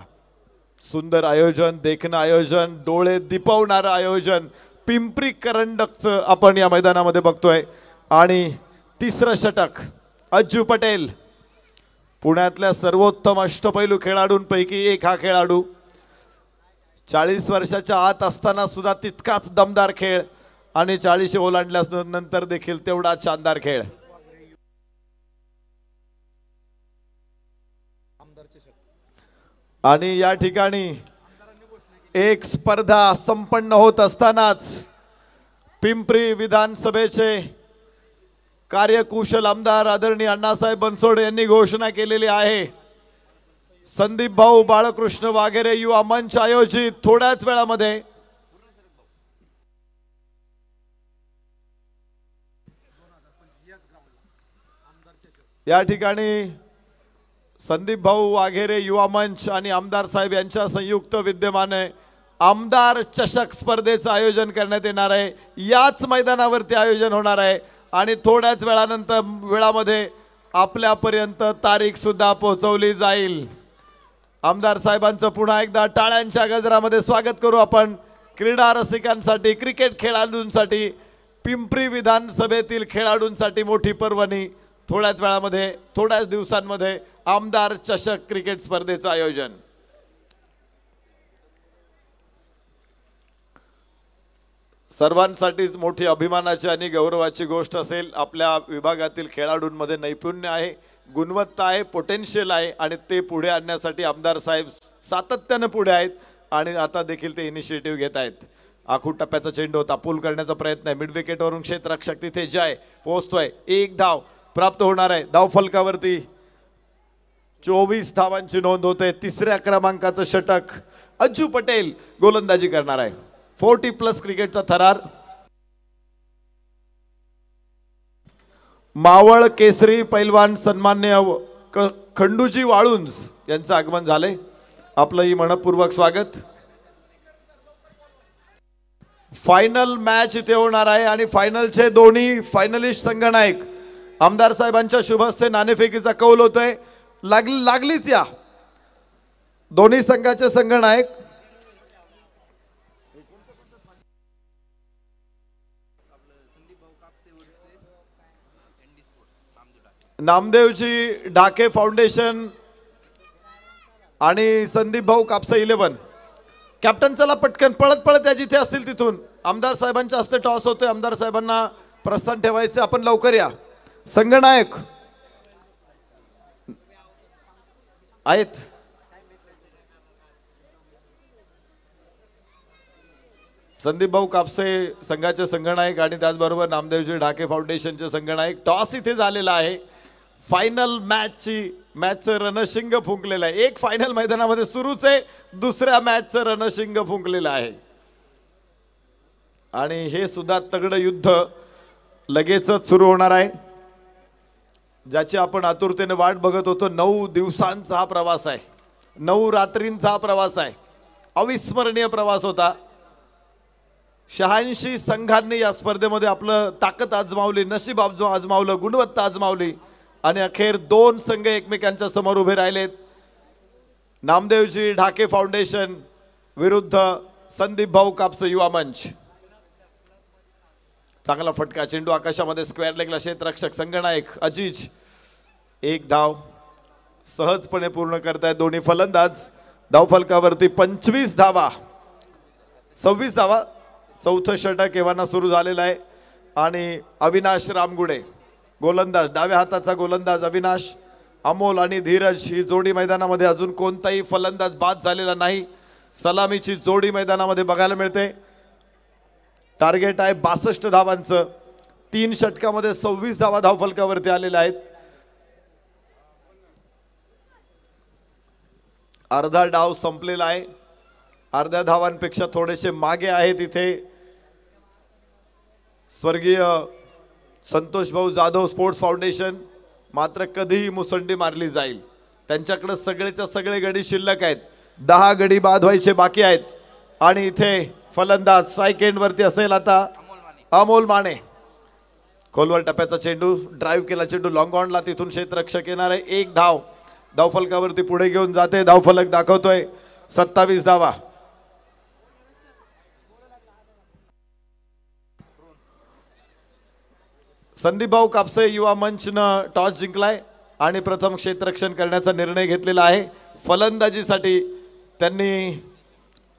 सुंदर आयोजन, देखणं आयोजन, डोळे दिपवणारं आयोजन पिंपरी करंडकचं आपण या मैदानामध्ये बघतोय. आणि तिसरं षटक, अज्जू पटेल, पुण्यातल्या सर्वोत्तम अष्टपैलू खेळाडूंपैकी एक हा खेळाडू. 40 वर्षाच्या आत असताना सुद्धा तितकाच दमदार खेळ आणि 40 ओलांडल्यानंतर देखील तेवढा शानदार खेळ. आणि या ठिकाणी एक स्पर्धा संपन्न होत असतानाच पिंपरी विधानसभेचे कार्यकुशल आमदार आदरणीय अण्णासाहेब बनसोडे यांनी घोषणा केलेली आहे. संदीप भाऊ बाळकृष्ण वागेरे युवा मंच आयोजित थोड्याच वेळामध्ये या ठिकाणी संदीप भाऊ वाघेरे युवा मंच आणि आमदार साहेब यांच्या संयुक्त विद्यमाने आमदार चषक स्पर्धेचं आयोजन करण्यात येणार आहे. याच मैदानावरती आयोजन होणार आहे आणि थोड्याच वेळामध्ये आपल्यापर्यंत तारीख सुद्धा पोहोचवली जाईल. आमदार साहेबांचं पुन्हा एकदा टाळ्यांच्या गजरामध्ये स्वागत करू आपण. क्रीडा रसिकांसाठी, क्रिकेट खेळाडूंसाठी, पिंपरी विधानसभेतील खेळाडूंसाठी मोठी पर्वणी. थोड्याच वेळामध्ये, थोड्याच दिवसांमध्ये आमदार चषक क्रिकेट स्पर्धेचं आयोजन. सर्वांसाठीच मोठी अभिमानाची आणि गौरवाची गोष्ट असेल. आपल्या विभागातील खेळाडूंमध्ये नैपुण्य आहे, गुणवत्ता आहे, पोटेन्शियल आहे आणि ते पुढे आणण्यासाठी आमदार साहेब सातत्याने पुढे आहेत आणि आता देखील ते इनिशिएटिव्ह घेत आहेत. आखूड टप्प्याचा चेंडू होता, पूल करण्याचा प्रयत्न आहे. मिड विकेटवरून क्षेत्ररक्षक तिथे जय पोहोचतोय. एक धाव प्राप्त होणार आहे. धाव फलकावरती 24 धावांची नोंद होते. तिसऱ्या क्रमांकाचं षटक अज्जू पटेल गोलंदाजी करणार आहे. 40+ क्रिकेटचा थरार. मावळ केसरी पैलवान सन्मान्य खंडूजी वाळुंज यांचं आगमन झाले. आपलंही मनपूर्वक स्वागत. फायनल मॅच इथे होणार आहे आणि फायनलचे दोन्ही फायनलिस्ट संघनायक आमदार साहेबांच्या शुभ हस्ते नाणेफेकीचा कौल होतोय. लागलीच या दोन्ही संघाचे संघनायक नामदेवजी ढाके फाउंडेशन आणि संदीप भाऊ कापसे 11. कॅप्टन चला पटकन पळत पळत या जिथे असतील तिथून. आमदार साहेबांच्या हस्ते टॉस होतोय. आमदार साहेबांना प्रस्थान ठेवायचे. आपण लवकर या. संघनायक आहेत. संदीप भाऊ कापसे संघाचे संघनायक आणि त्याचबरोबर नामदेवजी ढाके फाउंडेशनचे संघनायक. टॉस इथे झालेला आहे. फायनल मॅचचं रणशिंग फुंकलेलं आहे. एक फायनल मैदानामध्ये सुरूच आहे, दुसऱ्या मॅचचं रणशिंग फुंकलेलं आहे आणि हे सुद्धा तगडं युद्ध लगेचच सुरू होणार आहे, ज्याची आपण आतुरतेने वाट बघत होतो. 9 दिवसांचा हा प्रवास आहे, 9 रात्रींचा हा प्रवास आहे. अविस्मरणीय प्रवास होता. 86 संघांनी या स्पर्धेमध्ये आपलं ताकद आजमावली, नशीब आजमावलं, गुणवत्ता आजमावली आणि अखेर 2 संघ एकमेकांच्या समोर उभे राहिलेत. नामदेवजी ढाके फाउंडेशन विरुद्ध संदीप भाऊ कापसे युवा मंच. चांगला फटका, चेंडू आकाशामध्ये स्क्वेअर लेगला. क्षेत्ररक्षक संघनायक अजीज 1 धाव सहजपणे पूर्ण करतायत दोन्ही फलंदाज. धावफलकावरती 25 धावा, 26 धावा. चौथं षटक एव्हाना सुरू झालेलं आहे आणि अविनाश रामगुडे गोलंदाज, डाव्या हाताचा गोलंदाज अविनाश. अमोल आणि धीरज ही जोडी मैदानामध्ये अजून कोणताही फलंदाज बाद झालेला नाही. सलामीची जोडी मैदानामध्ये बघायला मिळते. टार्गेट आहे 62 धावांचं. 3 षटकामध्ये 26 धावा धावफलकावरती आलेल्या आहेत. अर्धा डाव संपलेला आहे. अर्ध्या धावांपेक्षा थोडेसे मागे आहेत इथे स्वर्गीय संतोष भाऊ जाधव स्पोर्ट्स फाउंडेशन. मात्र कधीही मुसंडी मारली जाईल. त्यांच्याकडे सगळेच्या सगळे गडी शिल्लक आहेत. 10 गडी बाद व्हायचे बाकी आहेत आणि इथे फलंदाज स्ट्राईक एंडवरती असेल आता अमोल माने. खोलवर टप्प्याचा चेंडू, ड्राईव्ह केला चेंडू लॉंग ऑनला. तिथून क्षेत्ररक्षक येणार आहे. 1 धाव धावफलकावरती पुढे घेऊन जाते. धावफलक दाखवतोय 27 धावा. संदीप भाऊ कापसे युवा मंचनं टॉस जिंकलाय आणि प्रथम क्षेत्ररक्षण करण्याचा निर्णय घेतलेला आहे. फलंदाजीसाठी त्यांनी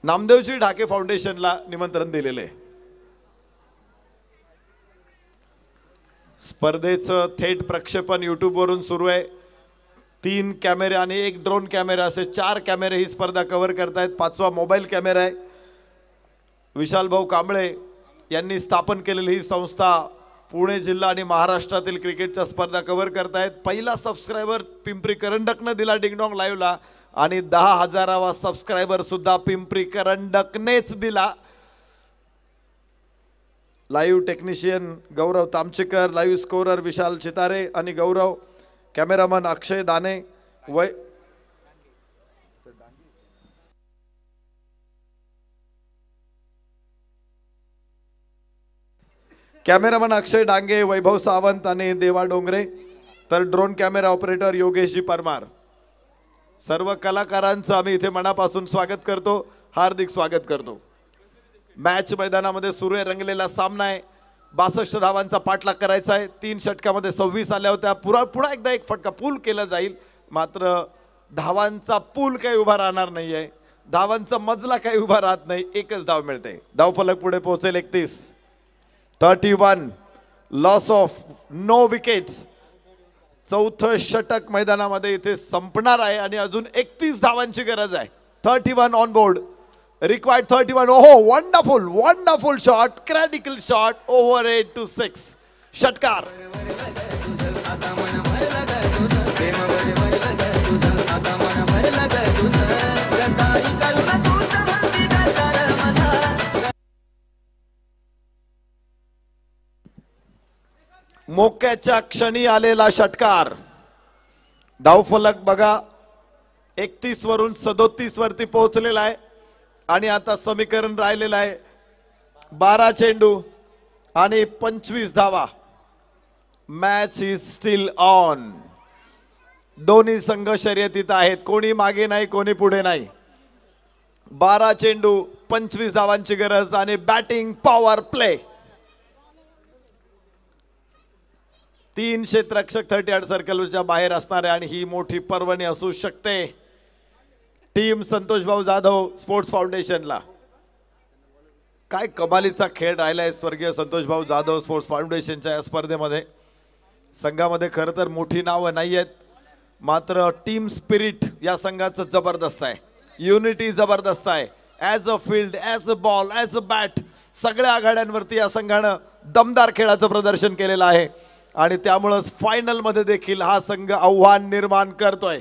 नामदेवजी ढाके फाउंडेशनला निमंत्रण दिलेले आहे. स्पर्धेचं थेट प्रक्षेपण यूट्यूबवरून सुरू आहे. 3 कॅमेरे आणि 1 ड्रोन कॅमेरा असे 4 कॅमेरे ही स्पर्धा कव्हर करतायत. 5वा मोबाईल कॅमेरा आहे. विशाल भाऊ कांबळे यांनी स्थापन केलेली ही संस्था पुणे जिल्हा आणि महाराष्ट्रातील क्रिकेटच्या स्पर्धा कव्हर करतायत. पहिला सबस्क्रायबर पिंपरी करंडकनं दिला डिंगडॉंग लाईव्हला आणि 10,000वा सबस्क्रायबर सुद्धा पिंपरी करंडकनेच दिला. लाईव्ह टेक्निशियन गौरव तामचेकर, लाईव्ह स्कोरर विशाल चितारे आणि गौरव, कॅमेरामन अक्षय दाने, कॅमेरामन अक्षय डांगे, वैभव सावंत आणि देवा डोंगरे. तर drone camera operator Yogeshji Parmar, सर्व कलाकारांचं आम्ही इथे मनापासून स्वागत करतो, हार्दिक स्वागत करतो. मॅच मैदानामध्ये सुरू आहे, रंगलेला सामना आहे. 62 धावांचा पाठलाग करायचा आहे. 3 षटकामध्ये 26 आल्या होत्या. पुन्हा एकदा एक फटका पूल केला जाईल, मात्र धावांचा पूल काही उभा राहणार नाहीये, धावांचा मजला काही उभा राहत नाही. एकच धाव मिळते. धावफलक पुढे पोहोचेल 31 लॉस ऑफ नो विकेट्स. चौथं षटक मैदानामध्ये इथे संपणार आहे आणि अजून 31 धावांची गरज आहे. 31 ऑन बोर्ड, रिक्वायर्ड 31. ओहो, wonderful shot, critical shot, over 8 to 6. षटकार. मोक्याच्या क्षणी आलेला षटकार. धावफलक बघा 31 वरून 37 वरती पोहोचलेला आहे आणि आता समीकरण राहिलेलं आहे 12 चेंडू आणि 25 धावा. Match is steel on. दोन्ही संघ शर्यतीत आहेत, कोणी मागे नाही, कोणी पुढे नाही. 12 चेंडू 25 धावांची गरज आणि बॅटिंग पॉवर प्ले. 3 क्षेत्ररक्षक 30 सर्कलच्या बाहेर असणारे आणि ही मोठी पर्वणी असू शकते टीम संतोष भाऊ जाधव स्पोर्ट्स फाउंडेशनला. काय कमालीचा खेळ राहिलाय स्वर्गीय संतोष भाऊ जाधव स्पोर्ट्स फाउंडेशनच्या या स्पर्धेमध्ये. संघामध्ये खरं तर मोठी नावं नाही आहेत, मात्र टीम स्पिरिट या संघाचं जबरदस्त आहे, युनिटी जबरदस्त आहे. As a field, as a ball, as a bat, सगळ्या आघाड्यांवरती या संघानं दमदार खेळाचं प्रदर्शन केलेलं आहे आणि त्यामुळेच फायनल मध्ये देखील हा संघ आव्हान निर्माण करतोय.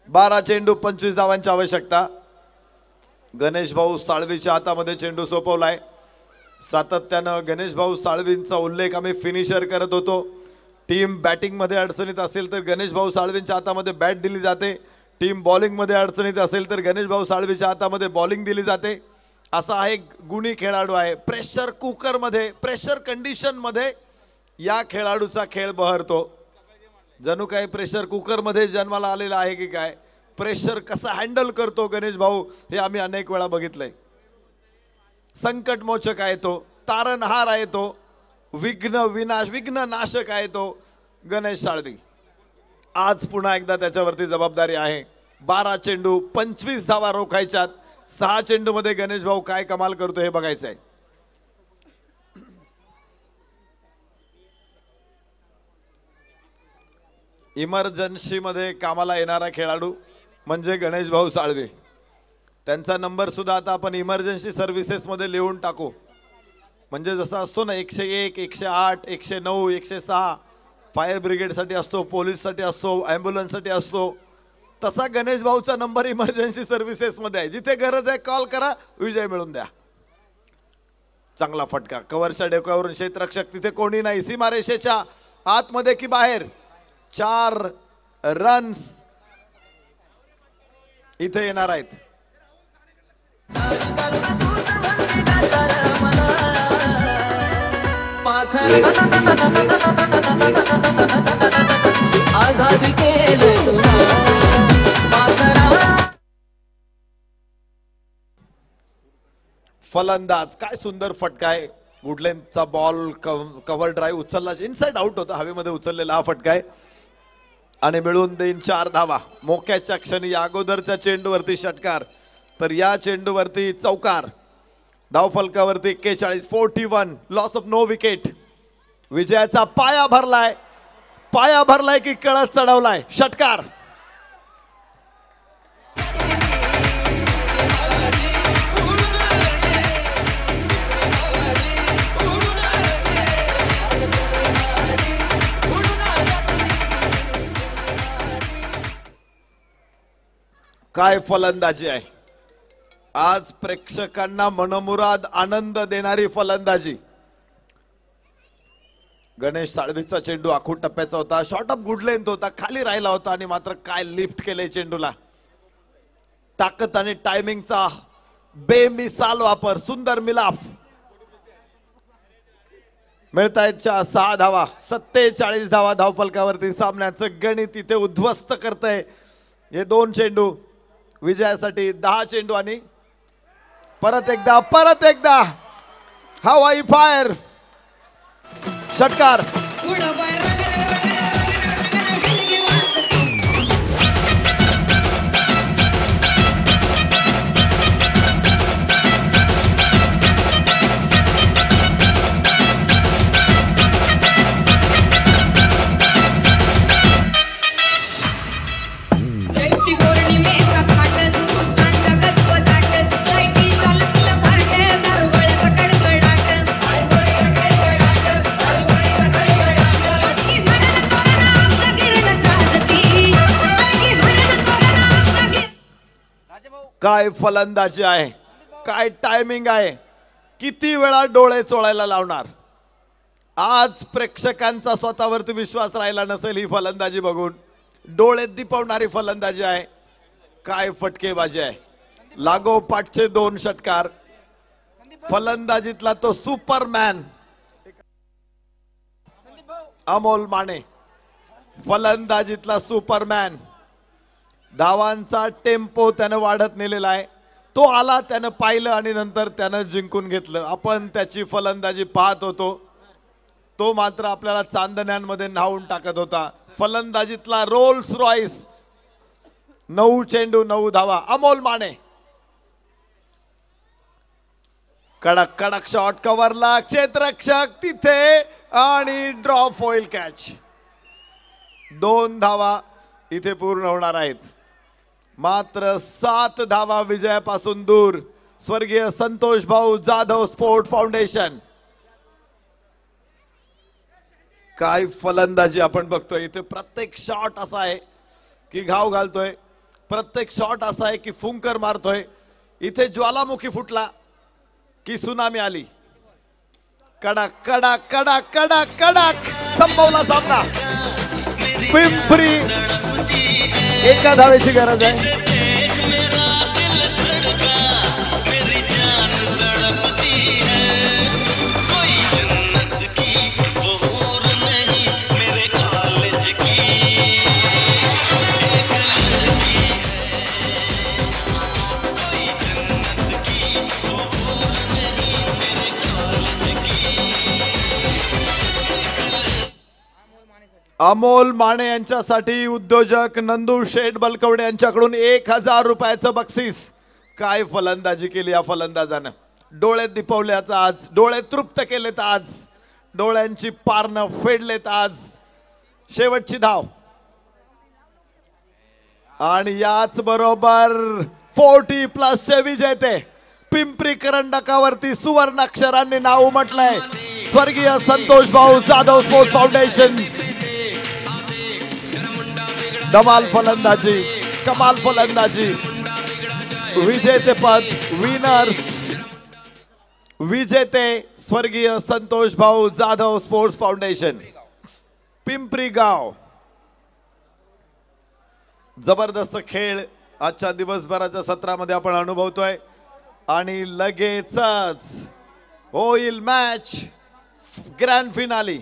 12 चेंडू 25 धावांची आवश्यकता. गणेश भाऊ साळवीच्या हातामध्ये चेंडू सोपवलाय. सातत्यानं गणेश भाऊ साळवींचा उल्लेख आम्ही फिनिशर करत होतो. टीम बॅटिंग मध्ये अडचणीत असेल तर गणेश भाऊ साळवींच्या हातामध्ये बॅट दिली जाते, टीम बॉलिंग मध्ये अडचणीत असेल तर गणेश भाऊ साळवीच्या हातामध्ये बॉलिंग दिली जाते. असा हा एक गुणी खेळाडू आहे. प्रेशर कुकर मध्ये, प्रेशर कंडिशन मध्ये या खेळाडूचा खेळ बहरतो. जणू काही प्रेशर कुकर मध्ये जन्माला आलेला आहे की काय. प्रेशर कसा हँडल करतो गणेश भाऊ हे आम्ही अनेक वेळा बघितलंय. संकटमोचक आहे तो, तारणहार आहे तो, विघ्न नाशक आहे तो गणेश साळवी. आज पुन्हा एकदा त्याच्यावरती जबाबदारी आहे. 12 चेंडू 25 धावा रोखायच्यात. 6 चेंडू मध्ये गणेश भाऊ काय कमाल करतो हे बघायचं आहे. इमर्जन्सी मध्ये कामाला येणारा खेळाडू म्हणजे गणेश भाऊ साळवे. त्यांचा नंबर सुद्धा आता आपण इमर्जन्सी सर्व्हिसेस मध्ये लिहून टाकू. म्हणजे जसा असतो ना 101, 108, 109, 106 फायर ब्रिगेडसाठी असतो, पोलीससाठी असतो, ॲम्ब्युलन्ससाठी असतो, तसा गणेश भाऊचा नंबर इमर्जन्सी सर्व्हिसेस मध्ये आहे. जिथे गरज आहे कॉल करा, विजय मिळवून द्या. चांगला फटका कव्हरच्या डोक्यावरून क्षेत्ररक्षक तिथे कोणी नाही. सीमारेषेच्या आतमध्ये की बाहेर. 4 रन्स इथे येणार आहेत. फलंदाज काय सुंदर फटका आहे. वुडलँडचा बॉल कव्हर ड्राईव्ह उचलला, इनसाइड आउट होता, हवेमध्ये उचललेला हा फटका आहे आणि मिळून देईन 4 धावा. मोक्याच्या क्षणी या अगोदरच्या चेंडूवरती षटकार, तर या चेंडूवरती चौकार. धावफलकावरती 41 लॉस ऑफ नो विकेट. विजयाचा पाया भरलाय की कळस चढवलाय. षटकार. काय फलंदाजी आहे आज. प्रेक्षकांना मनमुराद आनंद देणारी फलंदाजी. गणेश साळवीचा चेंडू आखूड टप्प्याचा होता, शॉर्ट ऑफ गुड लेंथ होता, खाली राहिला होता आणि मात्र काय लिफ्ट केले चेंडूला. ताकद आणि टायमिंगचा बेमिसाल वापर, सुंदर मिलाफ. मिळतायत 6 धावा. 47 धावा धावफलकावरती. सामन्याचं गणित इथे उद्ध्वस्त करतंय हे 2 चेंडू. विजयासाठी 10 चेंडू आणि परत एकदा हवाई फायर. षटकार. काय फलंदाजी आहे, काय टायमिंग आहे, किती वेळा डोळे चोळायला लावणार. आज प्रेक्षकांचा स्वतःवरती विश्वास राहिला नसेल ही फलंदाजी बघून. डोळे दिपवणारी फलंदाजी आहे. काय फटकेबाजी आहे. लागोपाठचे 2 षटकार. फलंदाजीतला तो सुपरमॅन अमोल माने. फलंदाजीतला सुपरमॅन. धावांचा टेम्पो त्यानं वाढत नेलेला आहे. तो आला, त्यानं पाहिलं आणि नंतर त्यानं जिंकून घेतलं. आपण त्याची फलंदाजी पाहत होतो. तो मात्र आपल्याला चांदण्यांमध्ये न्हावून टाकत होता. फलंदाजीतला रोल्स रॉईस. 9 चेंडू 9 धावा. अमोल माने. कडक शॉट. कव्हरला क्षेत्ररक्षक तिथे आणि ड्रॉप होईल कॅच. 2 धावा इथे पूर्ण होणार आहेत. मात्र 7 धावा विजयापासून दूर. स्वर्गीय संतोष भाऊ जाधव स्पोर्ट फाउंडेशन. काय फलंदाजी आपण बघतोय इथे. प्रत्येक शॉट असा आहे की घाव घालतोय. प्रत्येक शॉट असा आहे की फुंकर मारतोय. इथे ज्वालामुखी फुटला की सुनामी आली. कडक संपवला सामना. पिंपरी एका धावेची गरज आहे. अमोल माने यांच्यासाठी उद्योजक नंदू शेठ बलकवडे यांच्याकडून 1000 रुपयाचं बक्षीस. काय फलंदाजी केली या फलंदाजानं. डोळे दिपवल्यात आज. डोळे तृप्त केलेत आज. डोळ्यांची पारणं फेडलेत आज. शेवटची धाव आणि याच बरोबर 40+ चे विजेते. पिंपरी करंडकावरती सुवर्ण अक्षरांनी नाव उमटलंय. स्वर्गीय संतोष भाऊ जाधव स्पोर्ट्स फाउंडेशन. धमाल फलंदाजी, कमाल फलंदाजी. विजेतेपद विनर्स. विजेते स्वर्गीय संतोष भाऊ जाधव स्पोर्ट्स फाउंडेशन पिंपरी गाव. जबरदस्त खेळ आजच्या दिवसभराच्या सत्रामध्ये आपण अनुभवतोय आणि लगेचच होईल मॅच ग्रँड फिनाली.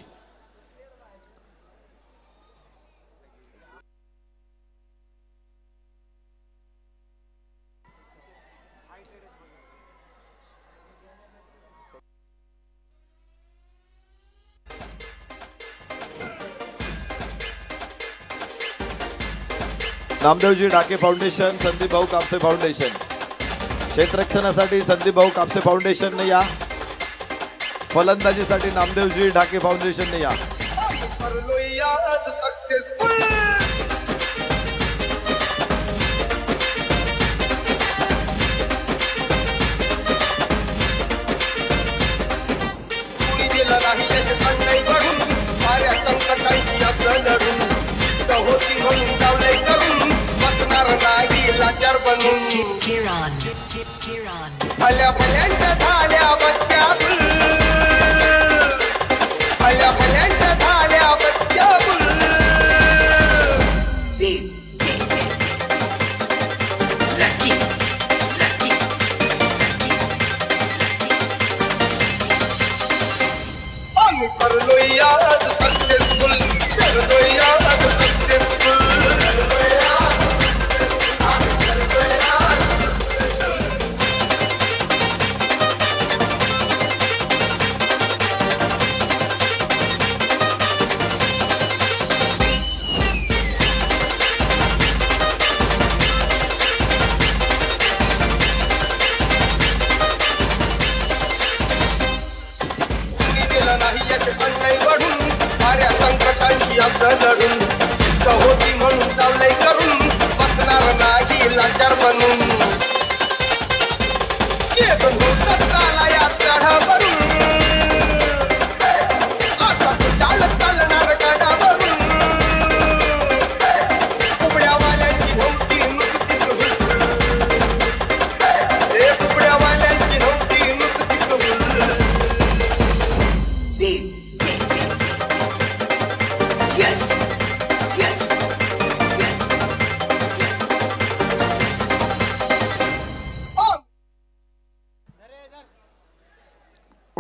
नामदेवजी डाके फाउंडेशन, संदीप भाऊ कापसे फाउंडेशन. क्षेत्ररक्षणासाठी संदीप भाऊ कापसे फाउंडेशन ने या. फलंदाजीसाठी नामदेवजी डाके फाउंडेशन ने या.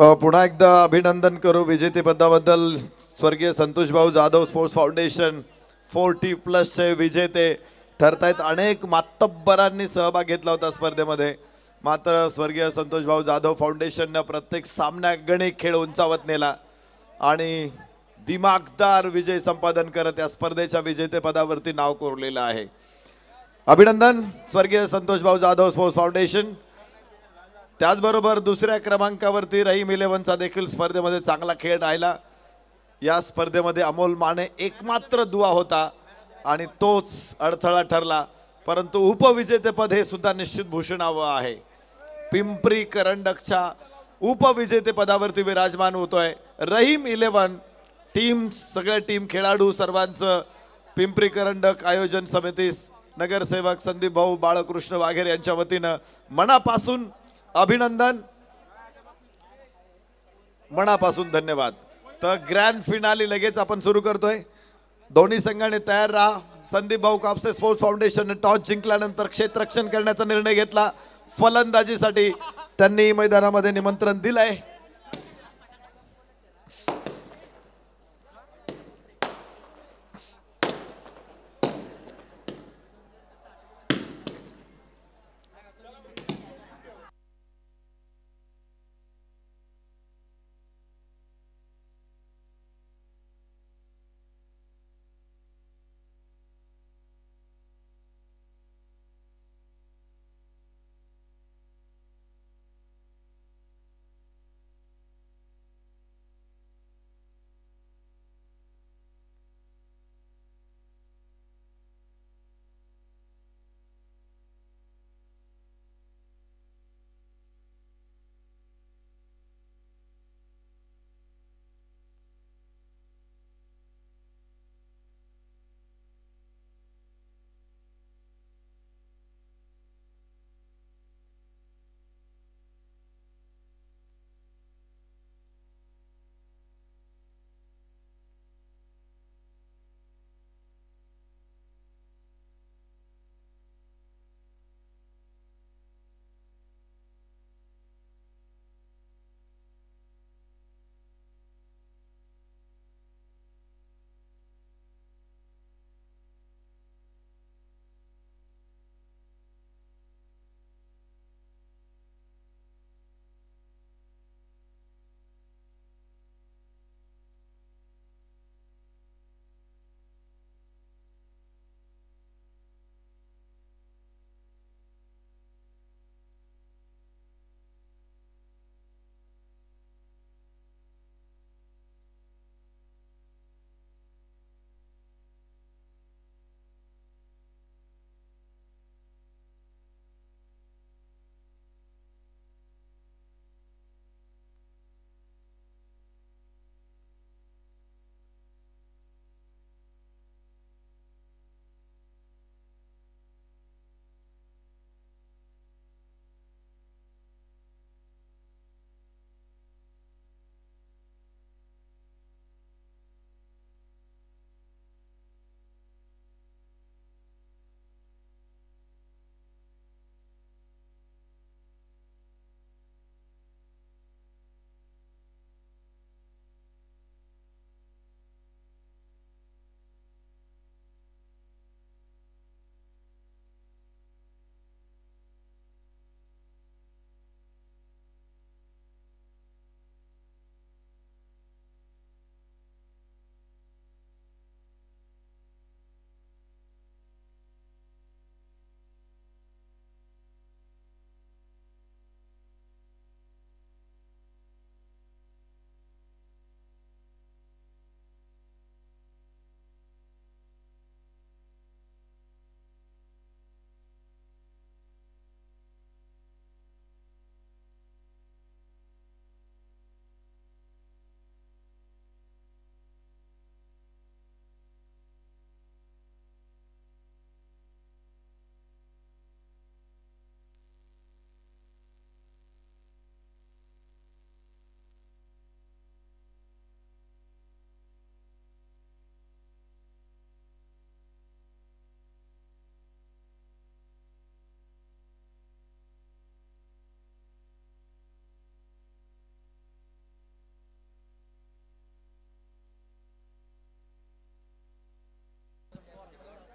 पुन्हा एकदा अभिनंदन करू विजेतेपदाबद्दल. स्वर्गीय संतोषभाऊ जाधव स्पोर्ट्स फाउंडेशन 40+ विजेते ठरतायत. अनेक मातब्बरांनी सहभाग घेतला होता स्पर्धेमध्ये, मात्र स्वर्गीय संतोषभाऊ जाधव फाउंडेशननं प्रत्येक सामना गणित खेळ उंचावत नेला आणि दिमागदार विजय संपादन करत या स्पर्धेच्या विजेतेपदावरती नाव कोरलेलं आहे. अभिनंदन स्वर्गीय संतोषभाऊ जाधव स्पोर्ट्स फाउंडेशन. त्याचबरोबर दुसऱ्या क्रमांकावरती रहीम 11चा देखील स्पर्धेमध्ये चांगला खेळ राहिला. या स्पर्धेमध्ये अमोल माने एकमात्र दुवा होता आणि तोच अडथळा ठरला, परंतु उपविजेतेपद हे सुद्धा निश्चित भूषणावं आहे. पिंपरी करंडकच्या उपविजेतेपदावरती विराजमान होतोय रहीम 11 टीम. सगळ्या टीम खेळाडू सर्वांचं पिंपरी करंडक आयोजन समिती नगरसेवक संदीप भाऊ बाळकृष्ण वाघेरे यांच्या वतीनं मनापासून अभिनंदन, मनापासून धन्यवाद. तर ग्रँड फिनाली लगेच आपण सुरू करतोय. दोन्ही संघाने तयार राहा. संदीप भाऊ कापसे स्पोर्ट्स फाउंडेशनने टॉस जिंकल्यानंतर क्षेत्ररक्षण करण्याचा निर्णय घेतला. फलंदाजीसाठी त्यांनी मैदानामध्ये निमंत्रण दिलंय.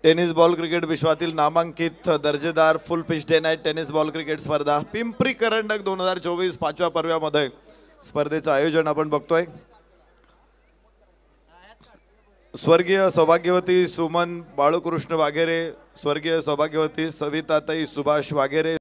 टेनिस बॉल क्रिकेट विश्वातील नामांकित दर्जेदार फुल pitch day night tennis ball cricket स्पर्धा पिंपरी करंडक 2024 5व्या पर्वामध्ये स्पर्धेचं आयोजन आपण बघतोय. स्वर्गीय सौभाग्यवती सुमन बाळकृष्ण वाघेरे, स्वर्गीय सौभाग्यवती सविताताई सुभाष वाघेरे,